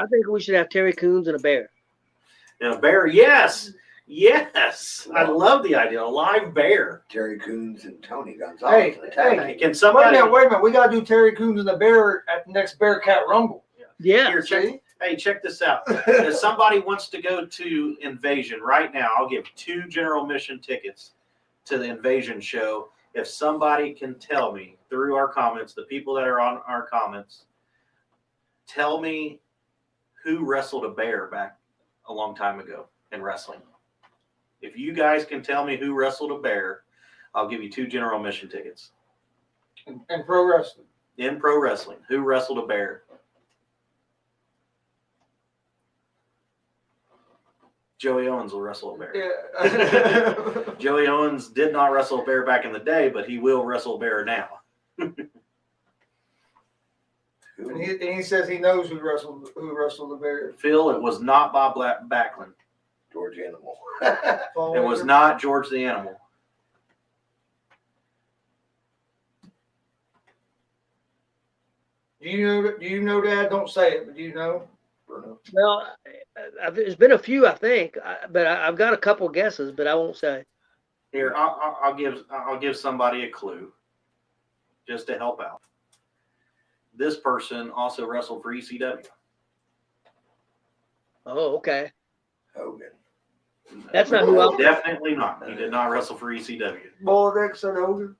think we should have Terry Coons and a bear. Now, bear, yes. I love the idea. A live bear. Terry Coons and Tony Gonzalez. Hey. Can somebody? Wait a minute. We gotta do Terry Coons and the bear at the next BEARCAT Rumble. Yeah. Here, check this out. If somebody wants to go to Invasion right now, I'll give 2 general admission tickets to the Invasion show. If somebody can tell me through our comments, the people that are on our comments, tell me who wrestled a bear back a long time ago in wrestling. If you guys can tell me who wrestled a bear, I'll give you 2 general admission tickets. And pro wrestling. In pro wrestling, who wrestled a bear? Joey Owens will wrestle a bear. Yeah. Joey Owens did not wrestle a bear back in the day, but he will wrestle a bear now. And he says he knows who wrestled the bear. Phil, it was not Bob Backlund. George Animal. It was not George the Animal. Do you know, Dad? Don't say it, but do you know? Well, there's been a few, I think, but I've got a couple guesses, but I won't say. Here, I'll give somebody a clue, just to help out. This person also wrestled for ECW. Oh, okay. Hogan. That's not who I. Definitely not. He did not wrestle for ECW. Boledex and Hogan.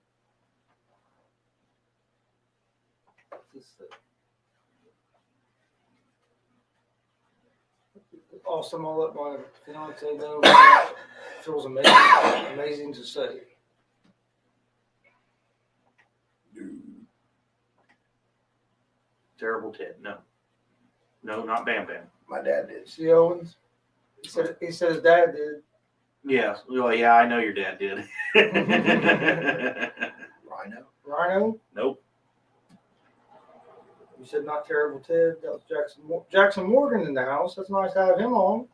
Awesome. I'll let my fiance know. It feels amazing to say. Terrible Ted. No, not Bam Bam. My dad did. See Owens? He said his dad did. Yeah, well, yeah, I know your dad did. Rhino? Nope. You said not Terrible Ted. That was Jackson Morgan in the house. That's nice to have him on.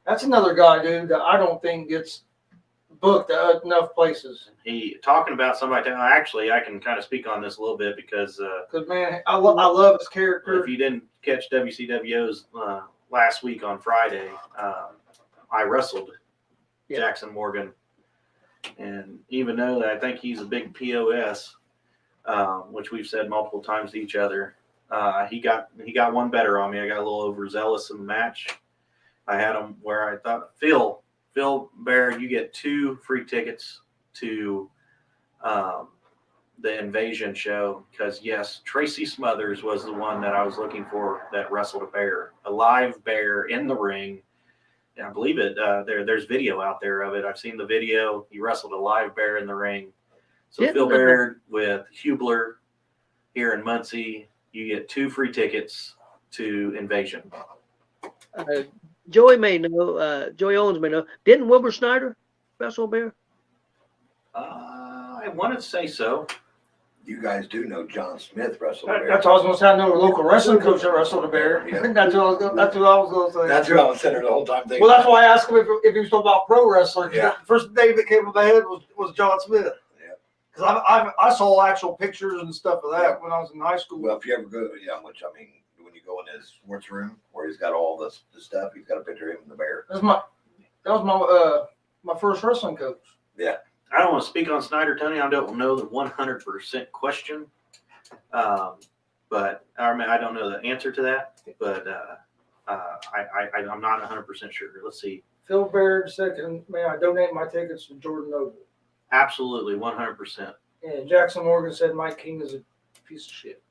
That's another guy, dude, that I don't think gets booked at enough places. He talking about somebody. Actually, I can kind of speak on this a little bit because Man, I love his character. if you didn't catch WCW's last week on Friday, I wrestled Jackson Morgan, and even though I think he's a big POS, which we've said multiple times to each other, he got one better on me. I got a little overzealous in the match. I had him where I thought, Phil Bear, you get 2 free tickets to the Invasion show because, yes, Tracy Smothers was the one that I was looking for that wrestled a bear, a live bear in the ring. And I believe it. There's video out there of it. I've seen the video. He wrestled a live bear in the ring. So Phil Baird with Hubler here in Muncie, you get 2 free tickets to Invasion. Joey may know. Joey Owens may know. Didn't Wilbur Snyder wrestle a bear? I want to say so. You guys do know John Smith wrestled a bear. That's all I was going to say. I know a local wrestling coach that wrestled a bear. Yeah. That's what I was going to say. That's what I was saying the whole time. Well, that's why I asked him if he was talking about pro wrestling. Yeah. The first name that came to my head was John Smith. Because I saw actual pictures and stuff of that when I was in high school. Well, if you ever go, which I mean, when you go in his sports room where he's got all the stuff, he's got a picture of him and the bear. That was my first wrestling coach. Yeah. I don't want to speak on Snyder, Tony. I don't know the 100% question. But I don't know the answer to that. But I'm not 100% sure. Let's see. Phil Baird second. May I donate my tickets to Jordan Noble? Absolutely, 100%. And Jackson Morgan said Mike King is a piece of shit.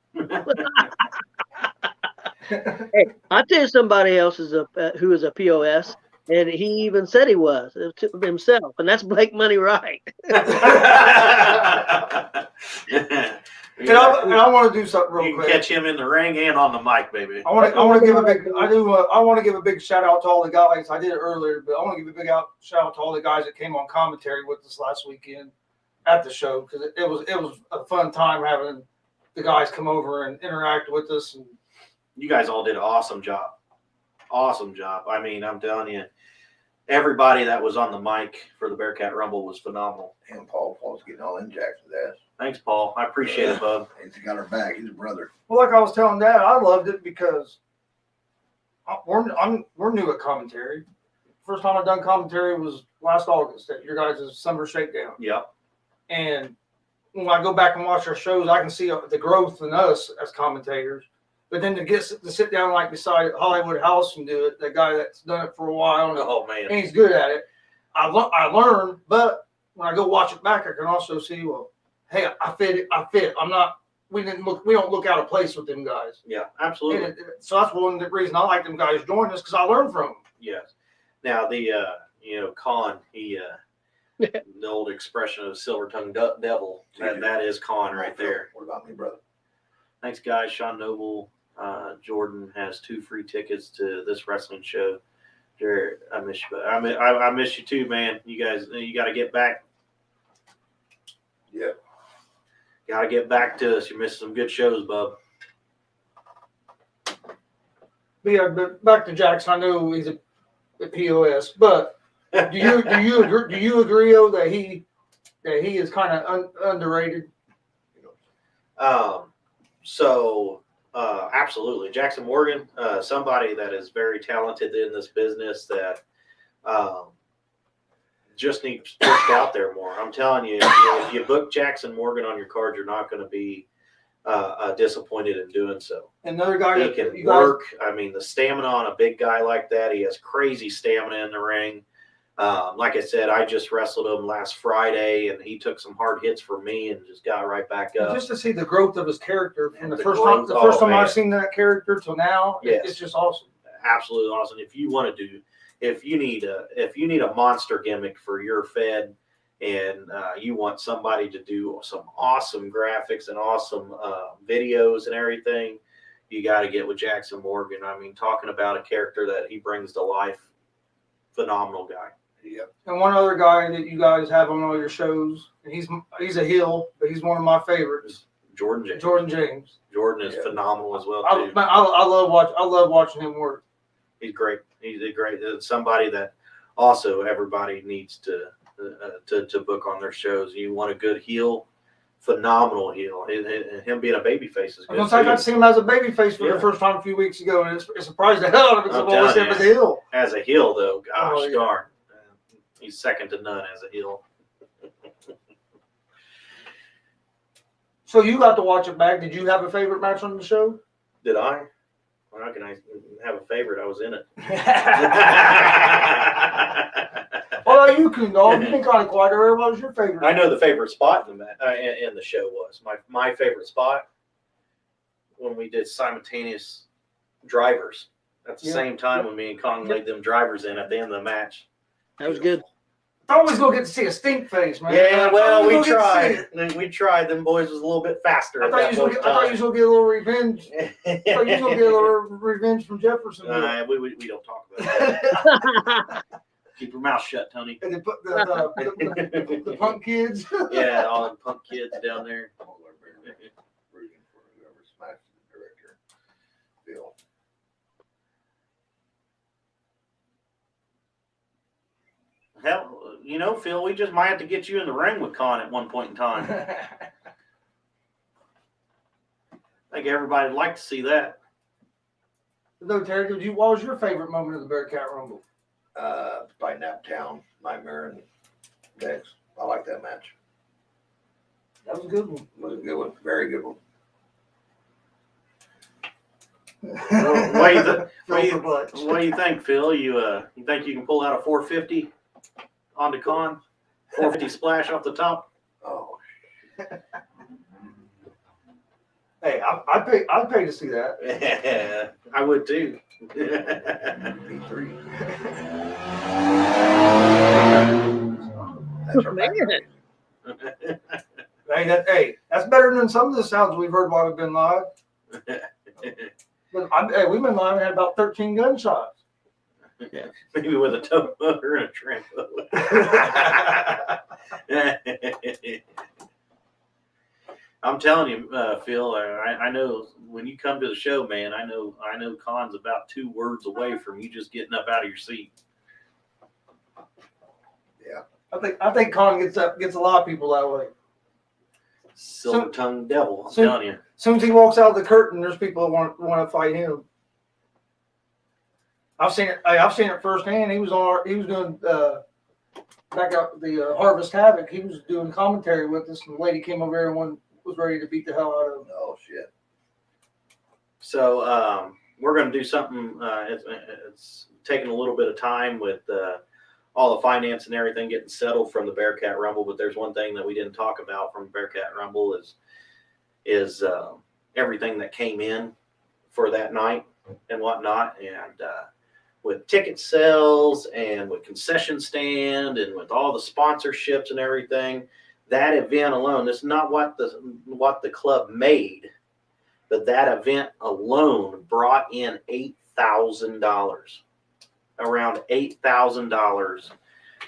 Hey, I'll tell you somebody else who is a POS, and he even said he was himself, and that's Blake Money Wright. And I want to do something real You can quick. catch him in the ring and on the mic, baby. I want to give a big shout out to all the guys. I did it earlier, but I want to give a big shout out to all the guys that came on commentary with us last weekend at the show, because it was a fun time having the guys come over and interact with us. And You guys all did an awesome job. Awesome job. I mean, I'm telling you, everybody that was on the mic for the Bearcat Rumble was phenomenal. And Paul's getting all in Jackson's ass. Thanks, Paul. I appreciate it, bub. He's got our back. He's a brother. well, like I was telling Dad, I loved it because we're new at commentary. First time I done commentary was last August at your guys' summer shakedown. Yep. And when I go back and watch our shows, I can see the growth in us as commentators. But then to sit down like beside Hollywood House and do it, the guy that's done it for a while Oh, man. and he's good at it, I learn. But when I go watch it back, I can also see, well, hey, I fit. I'm not. We don't look out of place with them guys. Yeah, absolutely. So that's one of the reasons I like them guys joining us, because I learn from them. Yes. Now, the, Con, the old expression of silver-tongued devil, that is Con right there. What about me, brother? Thanks, guys. Sean Noble, Jordan has 2 free tickets to this wrestling show. Jared, I miss you. I miss you too, man. You guys, you got to get back. Yeah. Got to get back to us. You're missing some good shows, bub. But yeah, but back to Jackson. I know he's a POS, but do you agree though that he is kind of underrated? Absolutely. Jackson Morgan, somebody that is very talented in this business that just needs pushed out there more. I'm telling you, if you book Jackson Morgan on your card, you're not going to be disappointed in doing so. Another guy He can work. I mean, the stamina on a big guy like that, he has crazy stamina in the ring. Like I said, I just wrestled him last Friday, and he took some hard hits for me and just got right back up. Just to see the growth of his character from And the the first growth, time man. I've seen that character till now, Yes. it's just awesome. Absolutely awesome. If you need a monster gimmick for your Fed, and you want somebody to do some awesome graphics and awesome videos and everything, you got to get with Jackson Morgan. I mean, talking about a character that he brings to life, phenomenal guy. Yeah. And one other guy that you guys have on all your shows, and he's a heel, but he's one of my favorites. Jordan James. Jordan is phenomenal as well too. I love watching him work. He's great. He's a great somebody that also everybody needs to book on their shows. You want a good heel, phenomenal heel. Him being a babyface is good. I got to see him as a babyface for the first time a few weeks ago, and it surprised the hell out of me because I've always seen him as a heel. As a heel, though, gosh Oh, yeah. darn, he's second to none as a heel. So you got to watch it back. Did you have a favorite match on the show? Did I? Well, how can I have a favorite? I was in it. Well, you Kuhn, dog. You've been kind of quiet. What was your favorite? I know the favorite spot in the show was my favorite spot when we did simultaneous drivers at the same time when me and Kong laid them drivers in at the end of the match. That was good. I always go get to see a stink face, man. Yeah, well, we Always go get to see tried. We tried. Them boys was a little bit faster. I thought you was gonna get a little revenge. I thought you was gonna get a little revenge from Jefferson. We don't talk about that. Keep your mouth shut, Tony. And they put the punk kids. Yeah, all the punk kids down there. All our bear rooting for whoever smashed the director. Bill. Hell, You know, Phil, we just might have to get you in the ring with Con at one point in time. I think everybody'd like to see that. No, Terry, what was your favorite moment of the Bearcat Rumble? By Naptown, Nightmare, and Dex. I like that match. That was a good one. It was a good one. Very good one. What do you think, Phil? You think you can pull out a 450 onto Con? 450 splash off the top? Oh, Hey, I'd pay to see that. Yeah, I would too. P3. Man. Hey, that's better than some of the sounds we've heard while we've been live. But hey, we've been live and had about 13 gunshots. Maybe with a tow motor and a trampo. I'm telling you, Phil. I know when you come to the show, man. I know Con's about 2 words away from you just getting up out of your seat. Yeah. I think Con gets a lot of people that way. Silver-tongued devil. I'm so- telling you. As soon as he walks out of the curtain, there's people that want to fight him. I've seen it firsthand. He was doing back out the Harvest Havoc. He was doing commentary with us, and the lady came over there and was ready to beat the hell out of him. Oh, shit. So we're going to do something. It's taking a little bit of time with all the finance and everything getting settled from the Bearcat Rumble. But there's one thing that we didn't talk about from Bearcat Rumble is everything that came in for that night and whatnot. And with ticket sales and with concession stand and with all the sponsorships and everything, that event alone, this is not what the club made, but that event alone brought in $8,000. Around $8,000.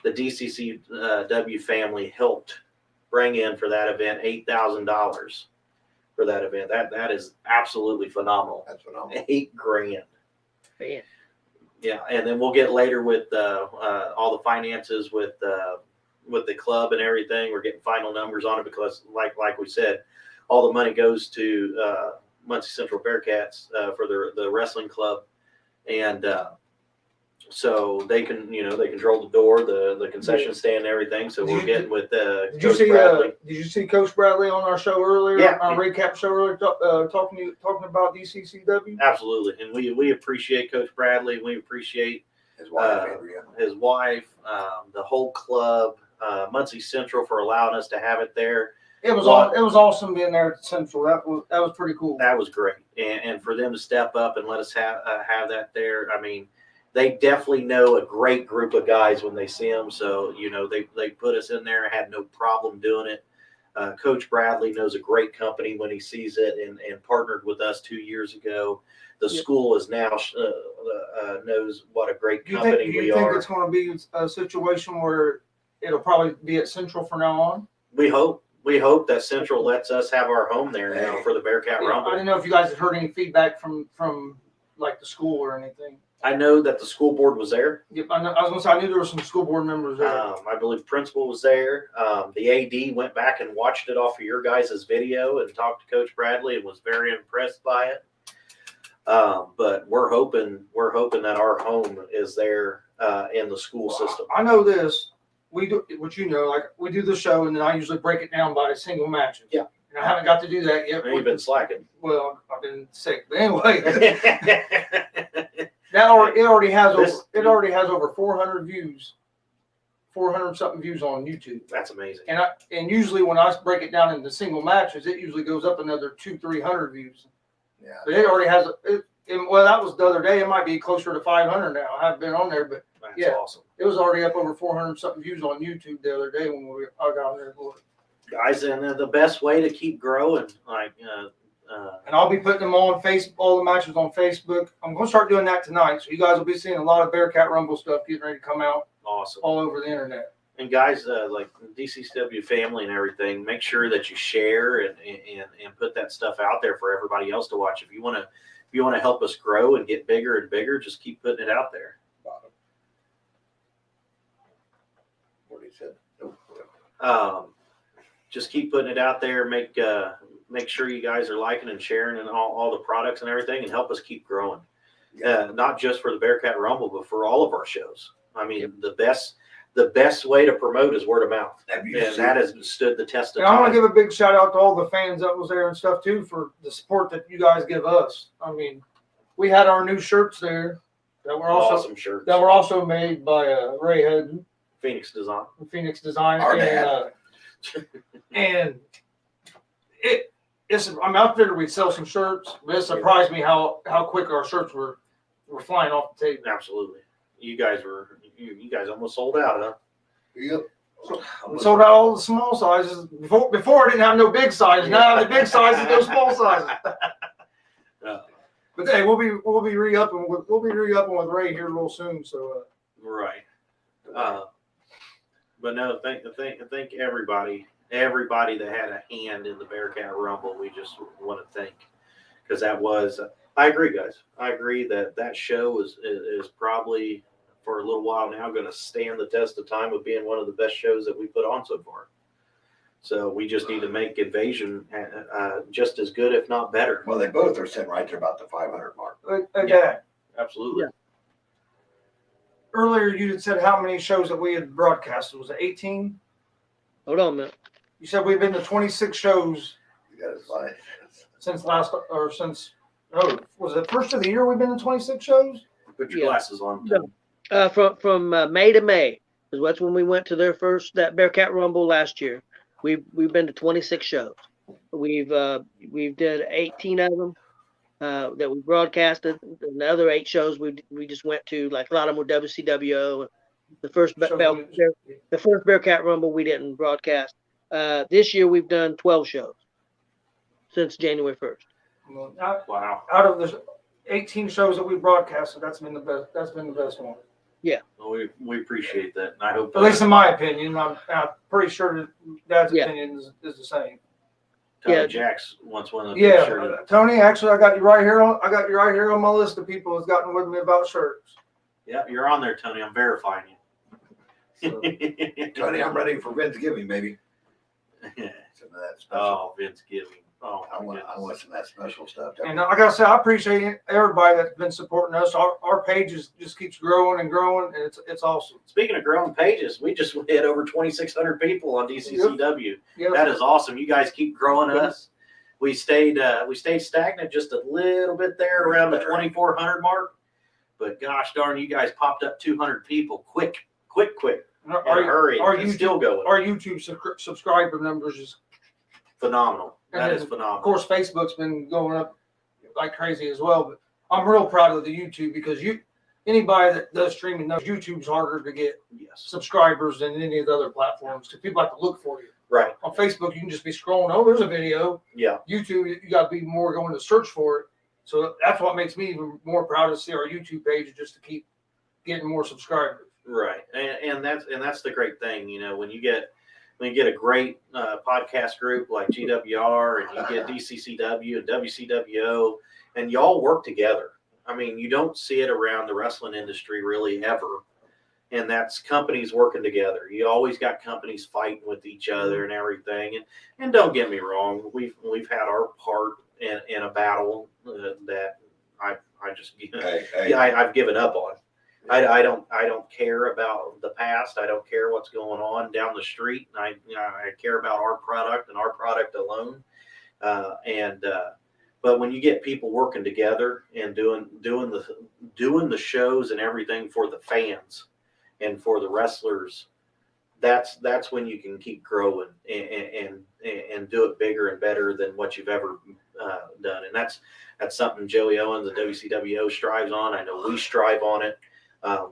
The DCCW family helped bring in for that event $8,000 for that event. That is absolutely phenomenal. That's phenomenal. $8,000. Man. Yeah, and then we'll get later with all the finances with the club and everything. We're getting final numbers on it because, like we said, all the money goes to Muncie Central Bearcats for the wrestling club, and so they control the door, the concession stand, and everything. So we're getting with Coach Bradley. Did you see Coach Bradley on our show earlier? Yeah. Our recap show earlier, talking about DCCW. Absolutely, and we appreciate Coach Bradley. We appreciate His wife, Andrea. his wife, the whole club, Muncie Central for allowing us to have it there. It was awesome being there at Central. That was pretty cool. That was great, and for them to step up and let us have that there. I mean, they definitely know a great group of guys when they see them. So they put us in there, had no problem doing it. Coach Bradley knows a great company when he sees it, and partnered with us 2 years ago. The school is now knows what a great company we are. Do you think it's going to be a situation where it'll probably be at Central from now on? We hope that Central lets us have our home there now for the Bearcat Rumble. I didn't know if you guys had heard any feedback from like the school or anything. I know that the school board was there. Yep, I was going to say I knew there were some school board members there. I believe the principal was there. The AD went back and watched it off of your guys' video and talked to Coach Bradley and was very impressed by it. But we're hoping that our home is there in the school system. I know this. We do what like we do the show, and then I usually break it down by single matches. Yeah. And I haven't got to do that yet. You've been slacking. Well, I've been sick, but anyway. Now it already has over 400 views, 400 something views on YouTube. That's amazing. And usually when I break it down into single matches, it usually goes up another 200-300 views. Yeah. But it already has well, that was the other day. It might be closer to 500 now. I haven't been on there, but That's yeah, awesome. It was already up over 400 something views on YouTube the other day when I got on there. Guys, and the best way to keep growing, And I'll be putting them on Facebook, all the matches on Facebook. I'm going to start doing that tonight. So you guys will be seeing a lot of Bearcat Rumble stuff getting ready to come out awesome all over the internet. And guys, like DCW family and everything, make sure that you share and put that stuff out there for everybody else to watch. If you want to help us grow and get bigger and bigger, just keep putting it out there. What do you said, nope. Just keep putting it out there. Make sure you guys are liking and sharing and all the products and everything, and help us keep growing. Not just for the Bearcat Rumble, but for all of our shows. I mean, the best way to promote is word of mouth, and that has stood the test of And I want time. to give a big shout out to all the fans that was there and stuff too for the support that you guys give us. I mean, we had our new shirts there that were also Awesome shirts. made by Ray Hedden, Phoenix Design. Phoenix Design, Our and I'm out there. We sell some shirts, but it surprised me how quick our shirts were flying off the table. Absolutely. You guys almost sold out, huh? Yep. We sold out all the small sizes before. I didn't have no big sizes. Now the big sizes, no small sizes. But hey, we'll be re-upping with Ray here real soon. So right. But no, thank everybody that had a hand in the Bearcat Rumble. We just want to thank, because that was. I agree, guys. I agree that show is probably for a little while now going to stand the test of time of being one of the best shows that we put on so far. So we just need to make Invasion just as good, if not better. Well, they both are sitting right there about the 500 mark. yeah. Absolutely. Yeah. Earlier you had said how many shows that we had broadcasted. Was it 18? Hold on a minute. You said we've been to 26 shows You got to find. since was it first of the year we've been to 26 shows? Put your Yeah. glasses on. Yeah. From May to May is that's when we went to that Bearcat Rumble last year. We've been to 26 shows. We've did 18 of them that we broadcasted. And the other 8 shows we just went to, like a lot of them were WCW. The first Bearcat Rumble we didn't broadcast. This year we've done 12 shows since January 1st. Wow. Out of the 18 shows that we broadcasted, that's been the best. That's been the best one. Well, we appreciate that. And I hope, At least in my opinion. I'm pretty sure that Dad's Yeah. opinion is the same. Tony Yeah. Jacks wants one of the Yeah, shirts. Tony. Actually, I got you right here on my list of people who's gotten with me about shirts. Yeah, you're on there, Tony. I'm verifying you. Tony, I'm ready for Vince Giving, baby. Some of that special. Oh, Vince Giving. Oh, I want some of that special stuff. And I gotta say, I appreciate everybody that's been supporting us. Our page just keeps growing and growing, and it's awesome. Speaking of growing pages, we just hit over 2,600 people on DCCW. Yep. That is awesome. You guys keep growing us. We stayed stagnant just a little bit there around the 2,400 mark. But gosh darn, you guys popped up 200 people quick. In a hurry. It's still going. Our YouTube subscriber numbers is Phenomenal. That And is then, phenomenal. Of course, Facebook's been going up like crazy as well. But I'm real proud of the YouTube because anybody that does streaming knows YouTube's harder to get Yes. subscribers than any of the other platforms because people have to look for you. Right. On Facebook, you can just be scrolling. Oh, there's a video. Yeah. YouTube, you got to be more going to search for it. So that's what makes me even more proud to see our YouTube page just to keep getting more subscribers. Right. And that's the great thing, when you get a great podcast group like G.W.R. and you get DCCW and WCWO and y'all work together. I mean, you don't see it around the wrestling industry really ever. And that's companies working together. You always got companies fighting with each other and everything. And don't get me wrong, we've had our part in a battle that I've given up on. I don't care about the past. I don't care what's going on down the street. I care about our product and our product alone. But when you get people working together and doing the shows and everything for the fans and for the wrestlers, that's when you can keep growing and do it bigger and better than what you've ever done. And that's something Joey Owens and WCWO strives on. I know we strive on it.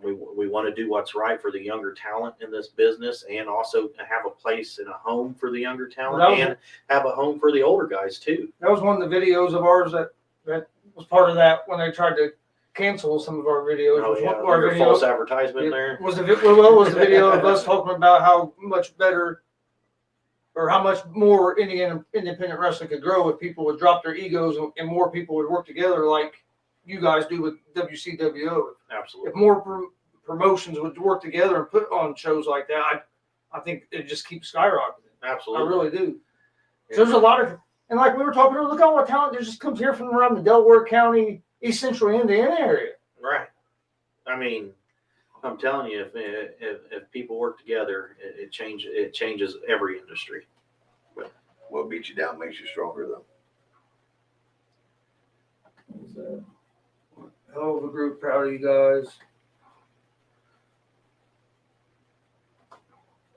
We want to do what's right for the younger talent in this business and also have a place and a home for the younger talent and have a home for the older guys too. That was one of the videos of ours that was part of that when they tried to cancel some of our videos. Oh, yeah. Our false advertisement there. Was the video of us talking about how much better or how much more independent wrestling could grow if people would drop their egos and more people would work together like you guys do with WCWO. Absolutely. If more promotions would work together and put on shows like that, I think it just keeps skyrocketing. Absolutely. I really do. So there's a lot of, and like we were talking, look at all the talent that just comes here from around the Delaware County, East Central Indiana area. Right. I mean, I'm telling you, if people work together, it changes every industry. What beats you down makes you stronger, though. So, hell of a group, proud of you guys.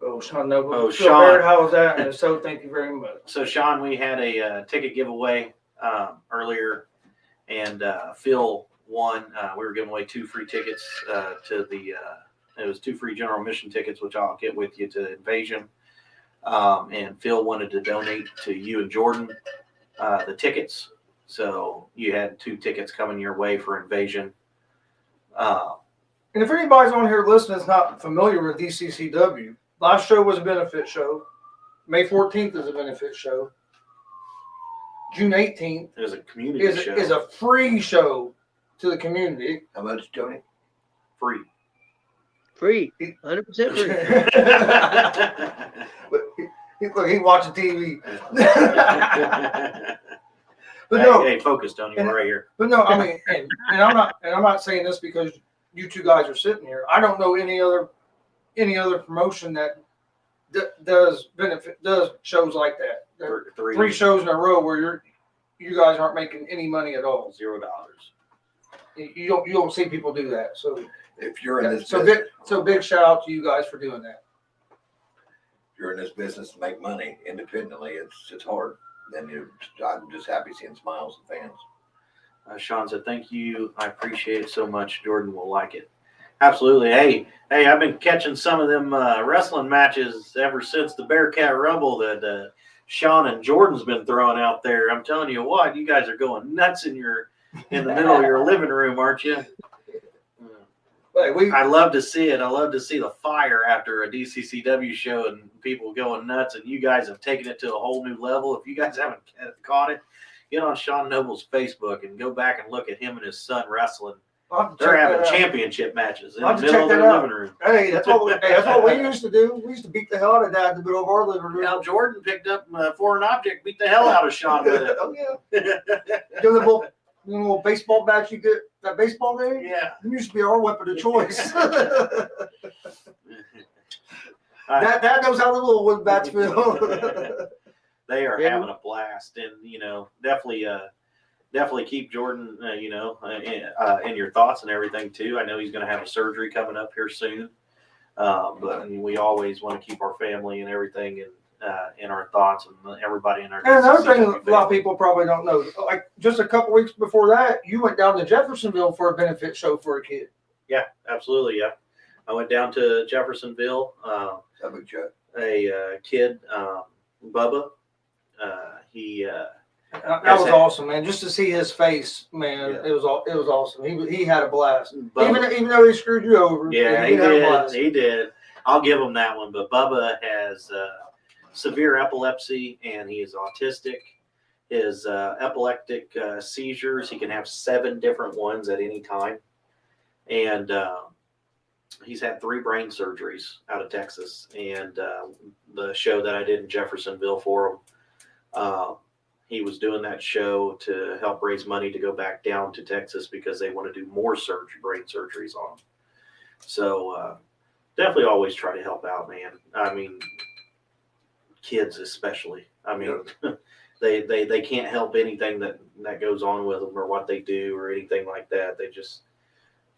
Oh, Sean Noble. Oh, Phil Sean. Baird, how was that? And so, thank you very much. So, Sean, we had a ticket giveaway earlier, and Phil won. We were giving away 2 free tickets to the. It was 2 free general admission tickets, which I'll get with you to Invasion. And Phil wanted to donate to you and Jordan the tickets. So you had 2 tickets coming your way for Invasion. And if anybody's on here listening that's not familiar with DCCW, last show was a benefit show. May 14th is a benefit show. June 18th It was a community show. is a free show to the community. How much, Tony? Free. Free, 100% free. Look, he watching TV. But hey, no, hey, focus, Tony. We're right here. but no, I mean, and I'm not saying this because you 2 guys are sitting here. I don't know any other promotion that does shows like that. There are 3 shows in a row where you guys aren't making any money at all. $0. You don't see people do that. So If you're in this so business, big shout out to you guys for doing that. if you're in this business to make money independently, it's hard. Then I'm just happy seeing smiles and fans. Sean said, "Thank you. I appreciate it so much. Jordan will like it." Absolutely. Hey, I've been catching some of them wrestling matches ever since the Bearcat Rumble that Sean and Jordan's been throwing out there. I'm telling you what, you guys are going nuts in the middle of your living room, aren't you? I love to see it. I love to see the fire after a DCCW show and people going nuts, and you guys have taken it to a whole new level. If you guys haven't caught it, get on Sean Noble's Facebook and go back and look at him and his son wrestling. They're having championship matches in the middle of their living room. Hey, that's what we used to do. We used to beat the hell out of Dad in the middle of our living room. Now Jordan picked up for an object, beat the hell out of Sean with it. Oh yeah. Doing the little baseball bats you get, that baseball game? Yeah. It used to be our weapon of choice. That knows how the little wood bats feel. They are having a blast, and definitely keep Jordan, in your thoughts and everything too. I know he's going to have a surgery coming up here soon, but we always want to keep our family and everything in our thoughts and everybody in our. And another thing a lot of people probably don't know, like just a couple weeks before that, you went down to Jeffersonville for a benefit show for a kid. Yeah, absolutely. Yeah, I went down to Jeffersonville. A kid, Bubba. He. That was awesome, man. Just to see his face, man, yeah. It was awesome. He had a blast. Bubba, even though he screwed you over. Yeah, he did. He did. I'll give him that one. But Bubba has severe epilepsy, and he is autistic. His epileptic seizures, he can have 7 different ones at any time. And he's had 3 brain surgeries out of Texas. And the show that I did in Jeffersonville for him, he was doing that show to help raise money to go back down to Texas because they want to do more brain surgeries on him. So definitely always try to help out, man. I mean, kids especially. I mean, they can't help anything that goes on with them or what they do or anything like that.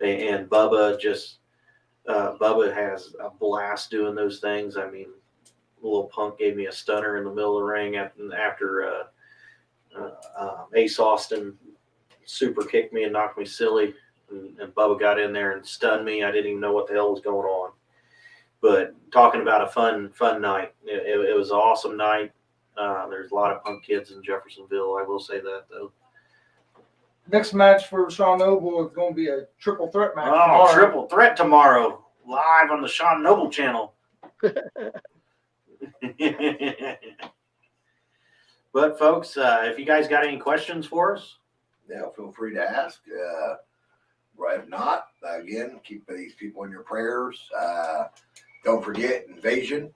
And Bubba has a blast doing those things. I mean, little punk gave me a stunner in the middle of the ring after Ace Austin super kicked me and knocked me silly, and Bubba got in there and stunned me. I didn't even know what the hell was going on. But talking about a fun night, it was an awesome night. There's a lot of punk kids in Jeffersonville. I will say that though. Next match for Sean Noble is going to be a triple threat match. Oh, triple threat tomorrow, live on the Sean Noble channel. But folks, if you guys got any questions for us, yeah, feel free to ask. Right, if not, again, keep these people in your prayers. Don't forget Invasion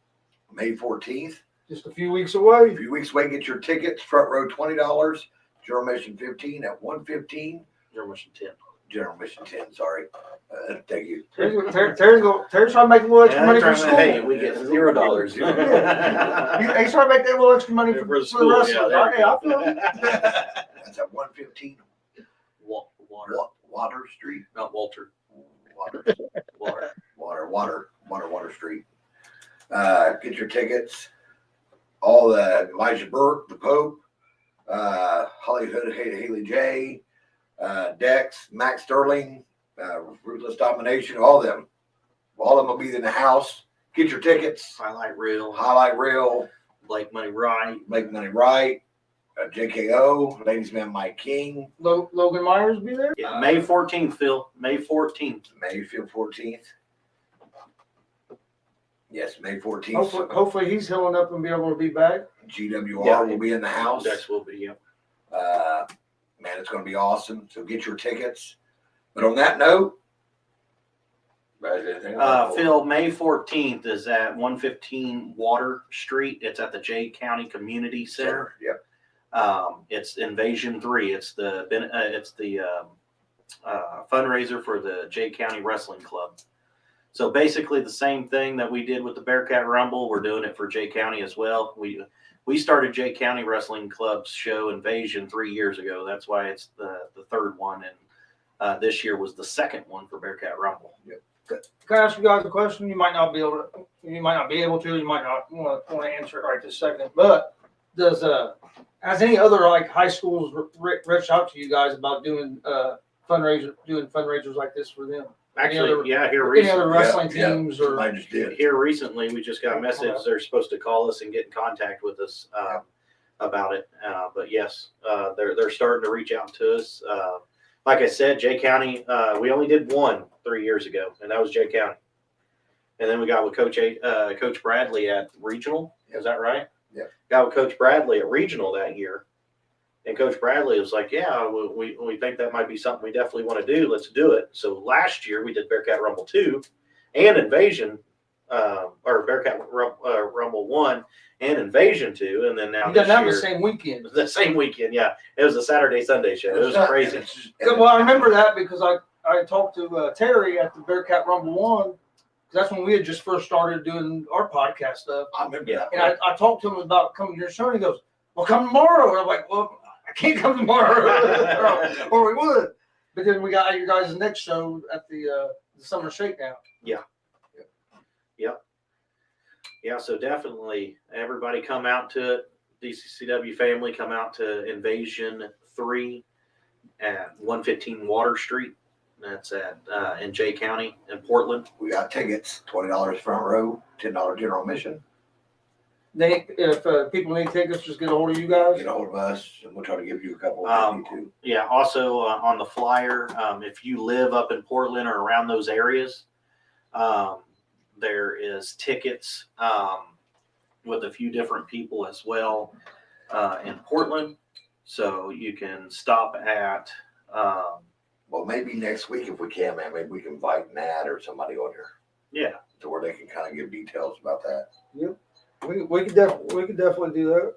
May 14th. Just a few weeks A away. few weeks away, get your tickets. Front row $20. General admission 15 at 115. General admission 10. General admission 10. Sorry. Thank you. Terry's trying to make a little extra money for school. Hey, we get $0. He's trying to make that little extra money for the school. wrestlers. Yeah, Okay, I feel you. That's at 115 Water Street. Not Walter. Water Street. Get your tickets. All the Elijah Burke, the Pope, Hollywood Haley J, Dex, Max Sterling, Ruthless Domination, all of them. All of them will be in the house. Get your tickets. Highlight Reel. Blake Money Right, JKO, Ladies Man Mike King. Logan Myers be there? Yeah, May 14th, Phil. May 14th. May 14th. Yes, May 14th. Hopefully he's healing up and be able to be back. G.W.R. will be in the house. Dex will be, yeah. Man, it's going to be awesome. So get your tickets. But on that note, Phil, May 14th is at 115 Water Street. It's at the Jay County Community Center. Yep. It's Invasion 3. It's the fundraiser for the Jay County Wrestling Club. So basically the same thing that we did with the Bearcat Rumble, we're doing it for Jay County as well. We started Jay County Wrestling Club's show Invasion 3 years ago. That's why it's the third one, and this year was the second one for Bearcat Rumble. Yep. Can I ask you guys a question? You might not be able to. You might not want to answer it right this second. But has any other like high schools reached out to you guys about doing fundraisers like this for them? Actually, here Any other recently. wrestling teams or? I just did. Here recently, we just got a message. They're supposed to call us and get in contact with us about it. But yes, they're starting to reach out to us. Like I said, Jay County, we only did one 3 years ago, and that was Jay County. And then we got with Coach Bradley at Regional. Is that right? Yeah. Got with Coach Bradley at Regional that year. And Coach Bradley was like, yeah, we think that might be something we definitely want to do. Let's do it. So last year we did Bearcat Rumble 2 and Invasion, or Bearcat Rumble 1 and Invasion 2. And then now You done this that year, the same weekend. the same weekend. Yeah. It was a Saturday, Sunday show. It was crazy. Well, I remember that because I talked to Terry at the Bearcat Rumble 1. That's when we had just first started doing our podcast stuff. I remember that. And I talked to him about coming to your show, and he goes, well, come tomorrow. And I'm like, well, I can't come tomorrow. or we would. But then we got your guys' next show at the Summer Shakedown. Yeah, so definitely everybody come out to it. DCCW family, come out to Invasion 3 at 115 Water Street. That's at in Jay County in Portland. We got tickets, $20 front row, $10 general admission. If people need tickets, just get a hold of you guys. Get a hold of us, and we'll try to give you a couple if you need to. Yeah, also on the flyer, if you live up in Portland or around those areas, there is tickets with a few different people as well in Portland. So you can stop at. Well, maybe next week if we can, man. Maybe we can invite Nat or somebody on here. Yeah. To where they can kind of give details about that. Yep. We could definitely do that.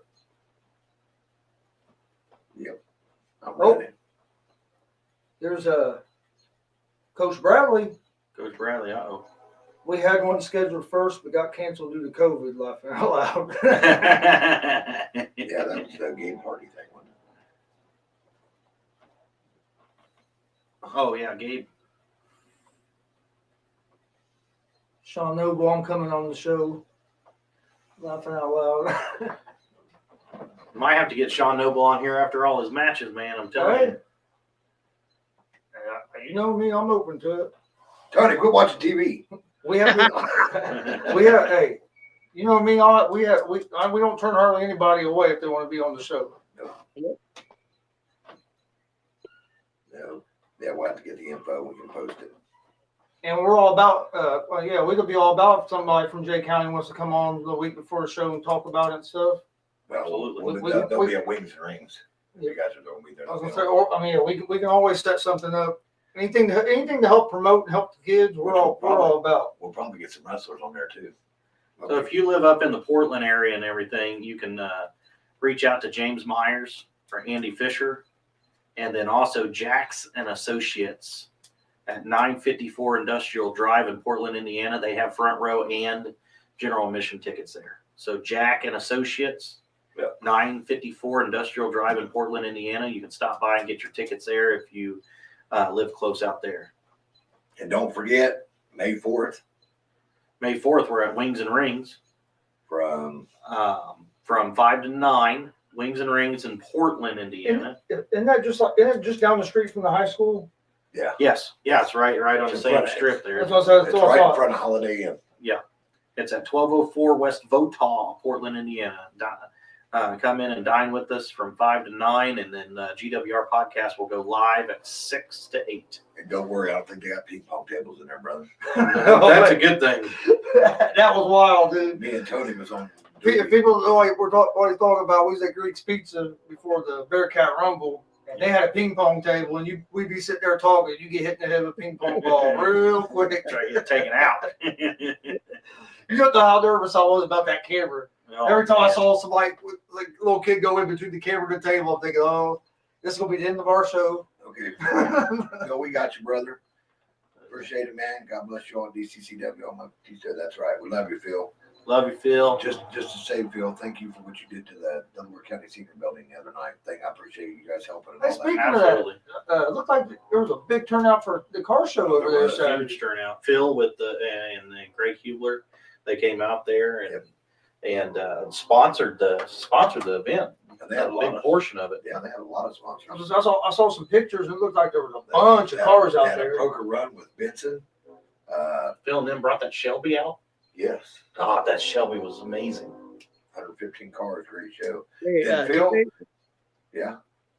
Yep. I'm Oh. ready. There's Coach Bradley. Coach Bradley, uh-oh. We had one scheduled first, but got canceled due to COVID. Laughing out loud. Yeah, that was the game party thing, wasn't it? Oh, yeah, Gabe. Sean Noble, I'm coming on the show. Laughing out loud. Might have to get Sean Noble on here after all his matches, man. I'm telling you. You know me, I'm open to it. Tony, quit watching TV. Hey, you know me, we don't turn hardly anybody away if they want to be on the show. No. Yeah, we'll have to get the info. We can post it. And we're all about, we could be all about if somebody from Jay County wants to come on the week before the show and talk about it and stuff. Well, Absolutely. there'll be a wings and rings. You guys are going to be there. I was gonna say, we can always set something up. Anything to help promote and help the kids. We're all about. We'll probably get some wrestlers on there too. So if you live up in the Portland area and everything, you can reach out to James Myers or Andy Fisher, and then also Jack's and Associates at 954 Industrial Drive in Portland, Indiana. They have front row and general admission tickets there. So Jack and Associates, 954 Industrial Drive in Portland, Indiana. You can stop by and get your tickets there if you live close out there. And don't forget, May 4th. May 4th, we're at Wings and Rings From 5 to 9. Wings and Rings in Portland, Indiana. Isn't it just down the street from the high school? Yes, it's right on the It's same right- strip there. That's what I said. it's right in front of Holiday Inn. It's at 1204 West Votaw, Portland, Indiana. Come in and dine with us from 5 to 9, and then G.W.R. podcast will go live at 6 to 8. And don't worry, I don't think they got ping pong tables in there, brother. That's a good thing. That was wild, dude. Me and Tony was on. People always talking about, we was at Greek's Pizza before the Bearcat Rumble, and they had a ping pong table, and we'd be sitting there talking, you get hit in the head with a ping pong ball real quick. Try to get taken out. You don't know how nervous I was about that camera. Oh, Every time I man. saw somebody, like a little kid go in between the camera and the table, I'm thinking, oh, this is going to be the end of our show. Okay. No, we got you, brother. Appreciate it, man. God bless you all at DCCW. I'm a teacher. That's right. We love you, Phil. Love you, Phil. Just to say, Phil, thank you for what you did to the Delaware County Senior Building the other night. I appreciate you guys helping and Hey, all speaking that. of that, Absolutely. it looked like there was a big turnout for the car show over there Saturday. Huge turnout. Phil with and Greg Hubler, they came out there and sponsored the event. And they had a big lot of, portion of it. yeah, they had a lot of sponsors. I saw some pictures and it looked like there was a bunch of cars They out had there. a poker run with Benson. Phil and them brought that Shelby out. Yes, God, that Shelby was amazing. 115 cars, great show. Hey, And Phil, Terry, yeah,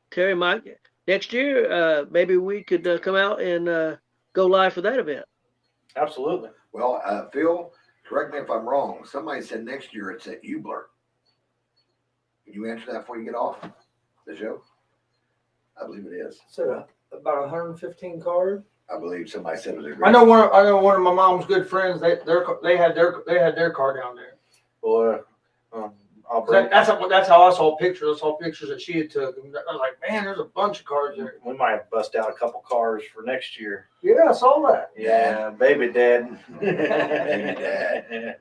Terry, Mike, next year, maybe we could come out and go live for that event. Absolutely. well, Phil, correct me if I'm wrong. Somebody said next year it's at G.W.R. Can you answer that before you get off the show? I believe it is. So about 115 cars. I believe somebody said it was a I great. know one of my mom's good friends. They had their car down there. Boy, I'll bring. That's how I saw pictures. I saw pictures that she had took. And I was like, man, there's a bunch of cars there. We might have bust out a couple cars for next year. Yeah, I saw that. Yeah, baby dad. Baby dad.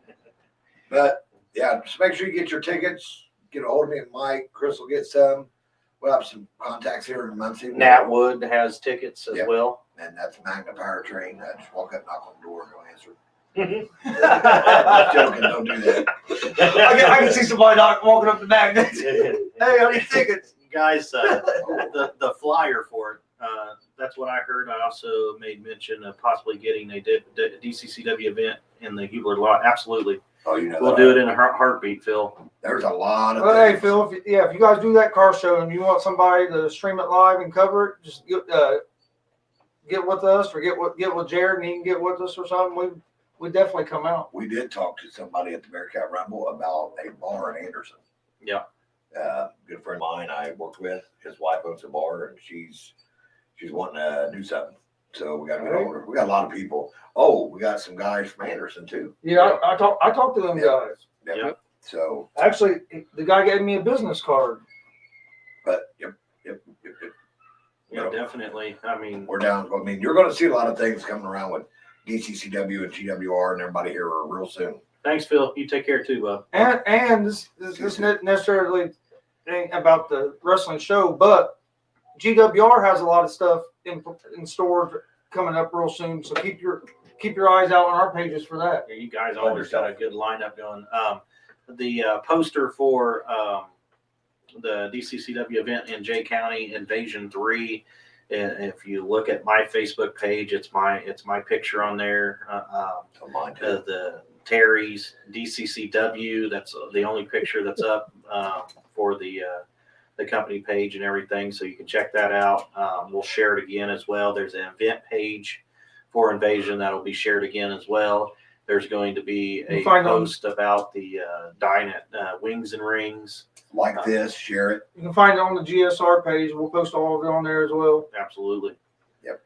But yeah, just make sure you get your tickets. Get a hold of me and Mike. Chris will get some. We'll have some contacts here in Muncie. Nat Wood has tickets as Yep. well. And that's Magna Powertrain. Just walk up, knock on the door, go answer. I Joking, don't do that. can see somebody walking up the magnets. Hey, I need tickets. Guys, the flyer for it, that's what I heard. I also made mention of possibly getting a DCCW event in the Hubler lot. Absolutely. Oh, you know We'll that. do it in a heartbeat, Phil. There's a lot of Well, hey, things. Phil, if you guys do that car show and you want somebody to stream it live and cover it, just get with us or get with Jared and he can get with us or something. We definitely come out. We did talk to somebody at the Bearcat Rumble about a bar in Anderson. Yeah. Good friend of mine I worked with, his wife owns a bar and she's wanting to do something. So we got to get over. We got a lot of people. Oh, we got some guys from Anderson too. Yeah, I talked to them guys. Yep. So, Actually, the guy gave me a business card. but yep. Yeah, definitely. I mean, We're down. I mean, you're going to see a lot of things coming around with DCCW and G.W.R. and everybody here real soon. thanks, Phil. You take care too, bub. And this isn't necessarily ain't about the wrestling show, but G.W.R. has a lot of stuff in store coming up real soon. So keep your eyes out on our pages for that. Yeah, you guys always got a good lineup going. The poster for the DCCW event in Jay County, Invasion 3. If you look at my Facebook page, it's my picture on there. So mine too. The Terry's DCCW. That's the only picture that's up for the company page and everything. So you can check that out. We'll share it again as well. There's an event page for Invasion that'll be shared again as well. There's going to be a post about the dine at Wings and Rings. Like this, share it. You can find it on the GSR page. We'll post all of it on there as well. Absolutely. Yep.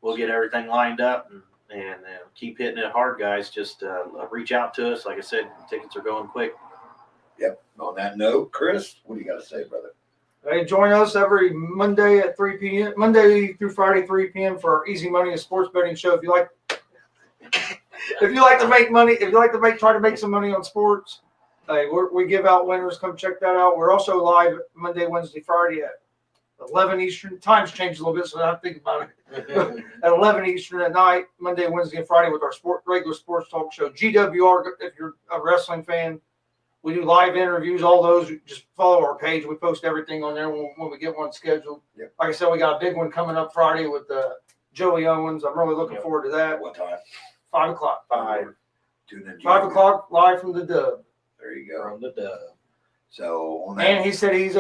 We'll get everything lined up And keep hitting it hard, guys. Just reach out to us. Like I said, tickets are going quick. Yep. On that note, Chris, what do you got to say, brother? Hey, join us every Monday at 3 p.m. Monday through Friday, 3 p.m. for our Easy Money and Sports Betting Show. If you like to make money, try to make some money on sports, hey, we give out winners. Come check that out. We're also live Monday, Wednesday, Friday at 11 Eastern. Times changed a little bit, so I have to think about it. At 11 Eastern at night, Monday, Wednesday, and Friday with our regular sports talk show. G.W.R. If you're a wrestling fan, we do live interviews. All those, just follow our page. We post everything on there when we get one scheduled. Yep. Like I said, we got a big one coming up Friday with Joey Owens. I'm really looking forward to that. At what time? 5 o'clock. 2 then 5 o'clock live from the Dub. There you go. From the Dub. So on that, And he said he's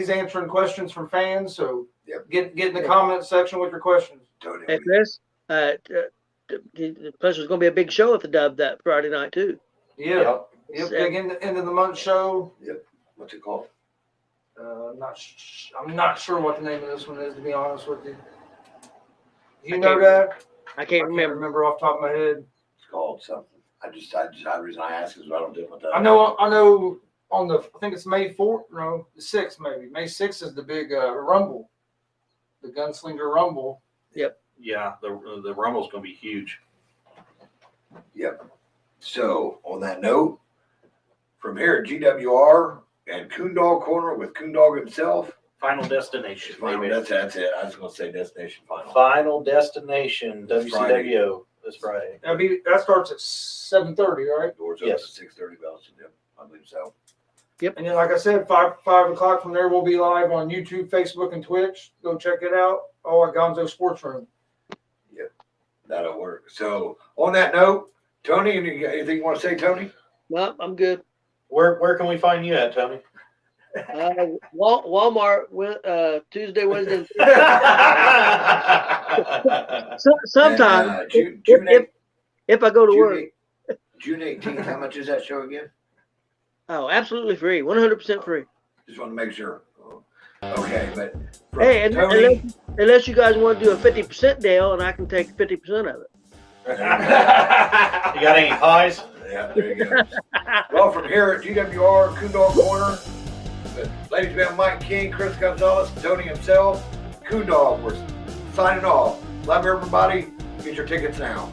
answering questions from fans. So Yep. get in the comment section with your questions. Tony, Hey, Chris, plus there's going to be a big show at the Dub that Friday night too. Yeah. Yep. Big end of the month show. what's it called? I'm not sure what the name of this one is, to be honest with you. Do you I know can't that? I can't remember. remember off the top of my head. It's called something. The reason I ask is I don't deal with that. I know on I think it's May 4th, no, the 6th maybe. May 6th is the big Rumble. The Gunslinger Rumble. Yeah, the Rumble's going to be huge. Yep. So on that note, from here at GWR and Kuhn Dogg Corner with Kuhn Dogg himself. Final destination. Baby. That's it. I was going to say destination final. Final destination. WCW this Friday. That starts at 7:30, right? Doors Yes. open at 6:30 bells. Yep, I believe so. And then, like I said, 5 o'clock from there, we'll be live on YouTube, Facebook, and Twitch. Go check it out. All at Gonzo Sports Room. Yep, that'll work. So on that note, Tony, anything you want to say, Tony? Well, I'm good. Where can we find you at, Tony? Walmart, Tuesday, Wednesday. Sometimes, if I go to work. June 18th, how much is that show again? Oh, absolutely free, 100% free. Just want to make sure. Okay, but Hey, and Tony, unless you guys want to do a 50% deal, and I can take 50% of it. You got any pies? Yeah, there you go. Well, from here at GWR, Kuhn Dogg Corner, ladies and gentlemen, Mike King, Chris Gonzalez, Tony himself, Kuhn Dogg, we're signing off. Love everybody. Get your tickets now.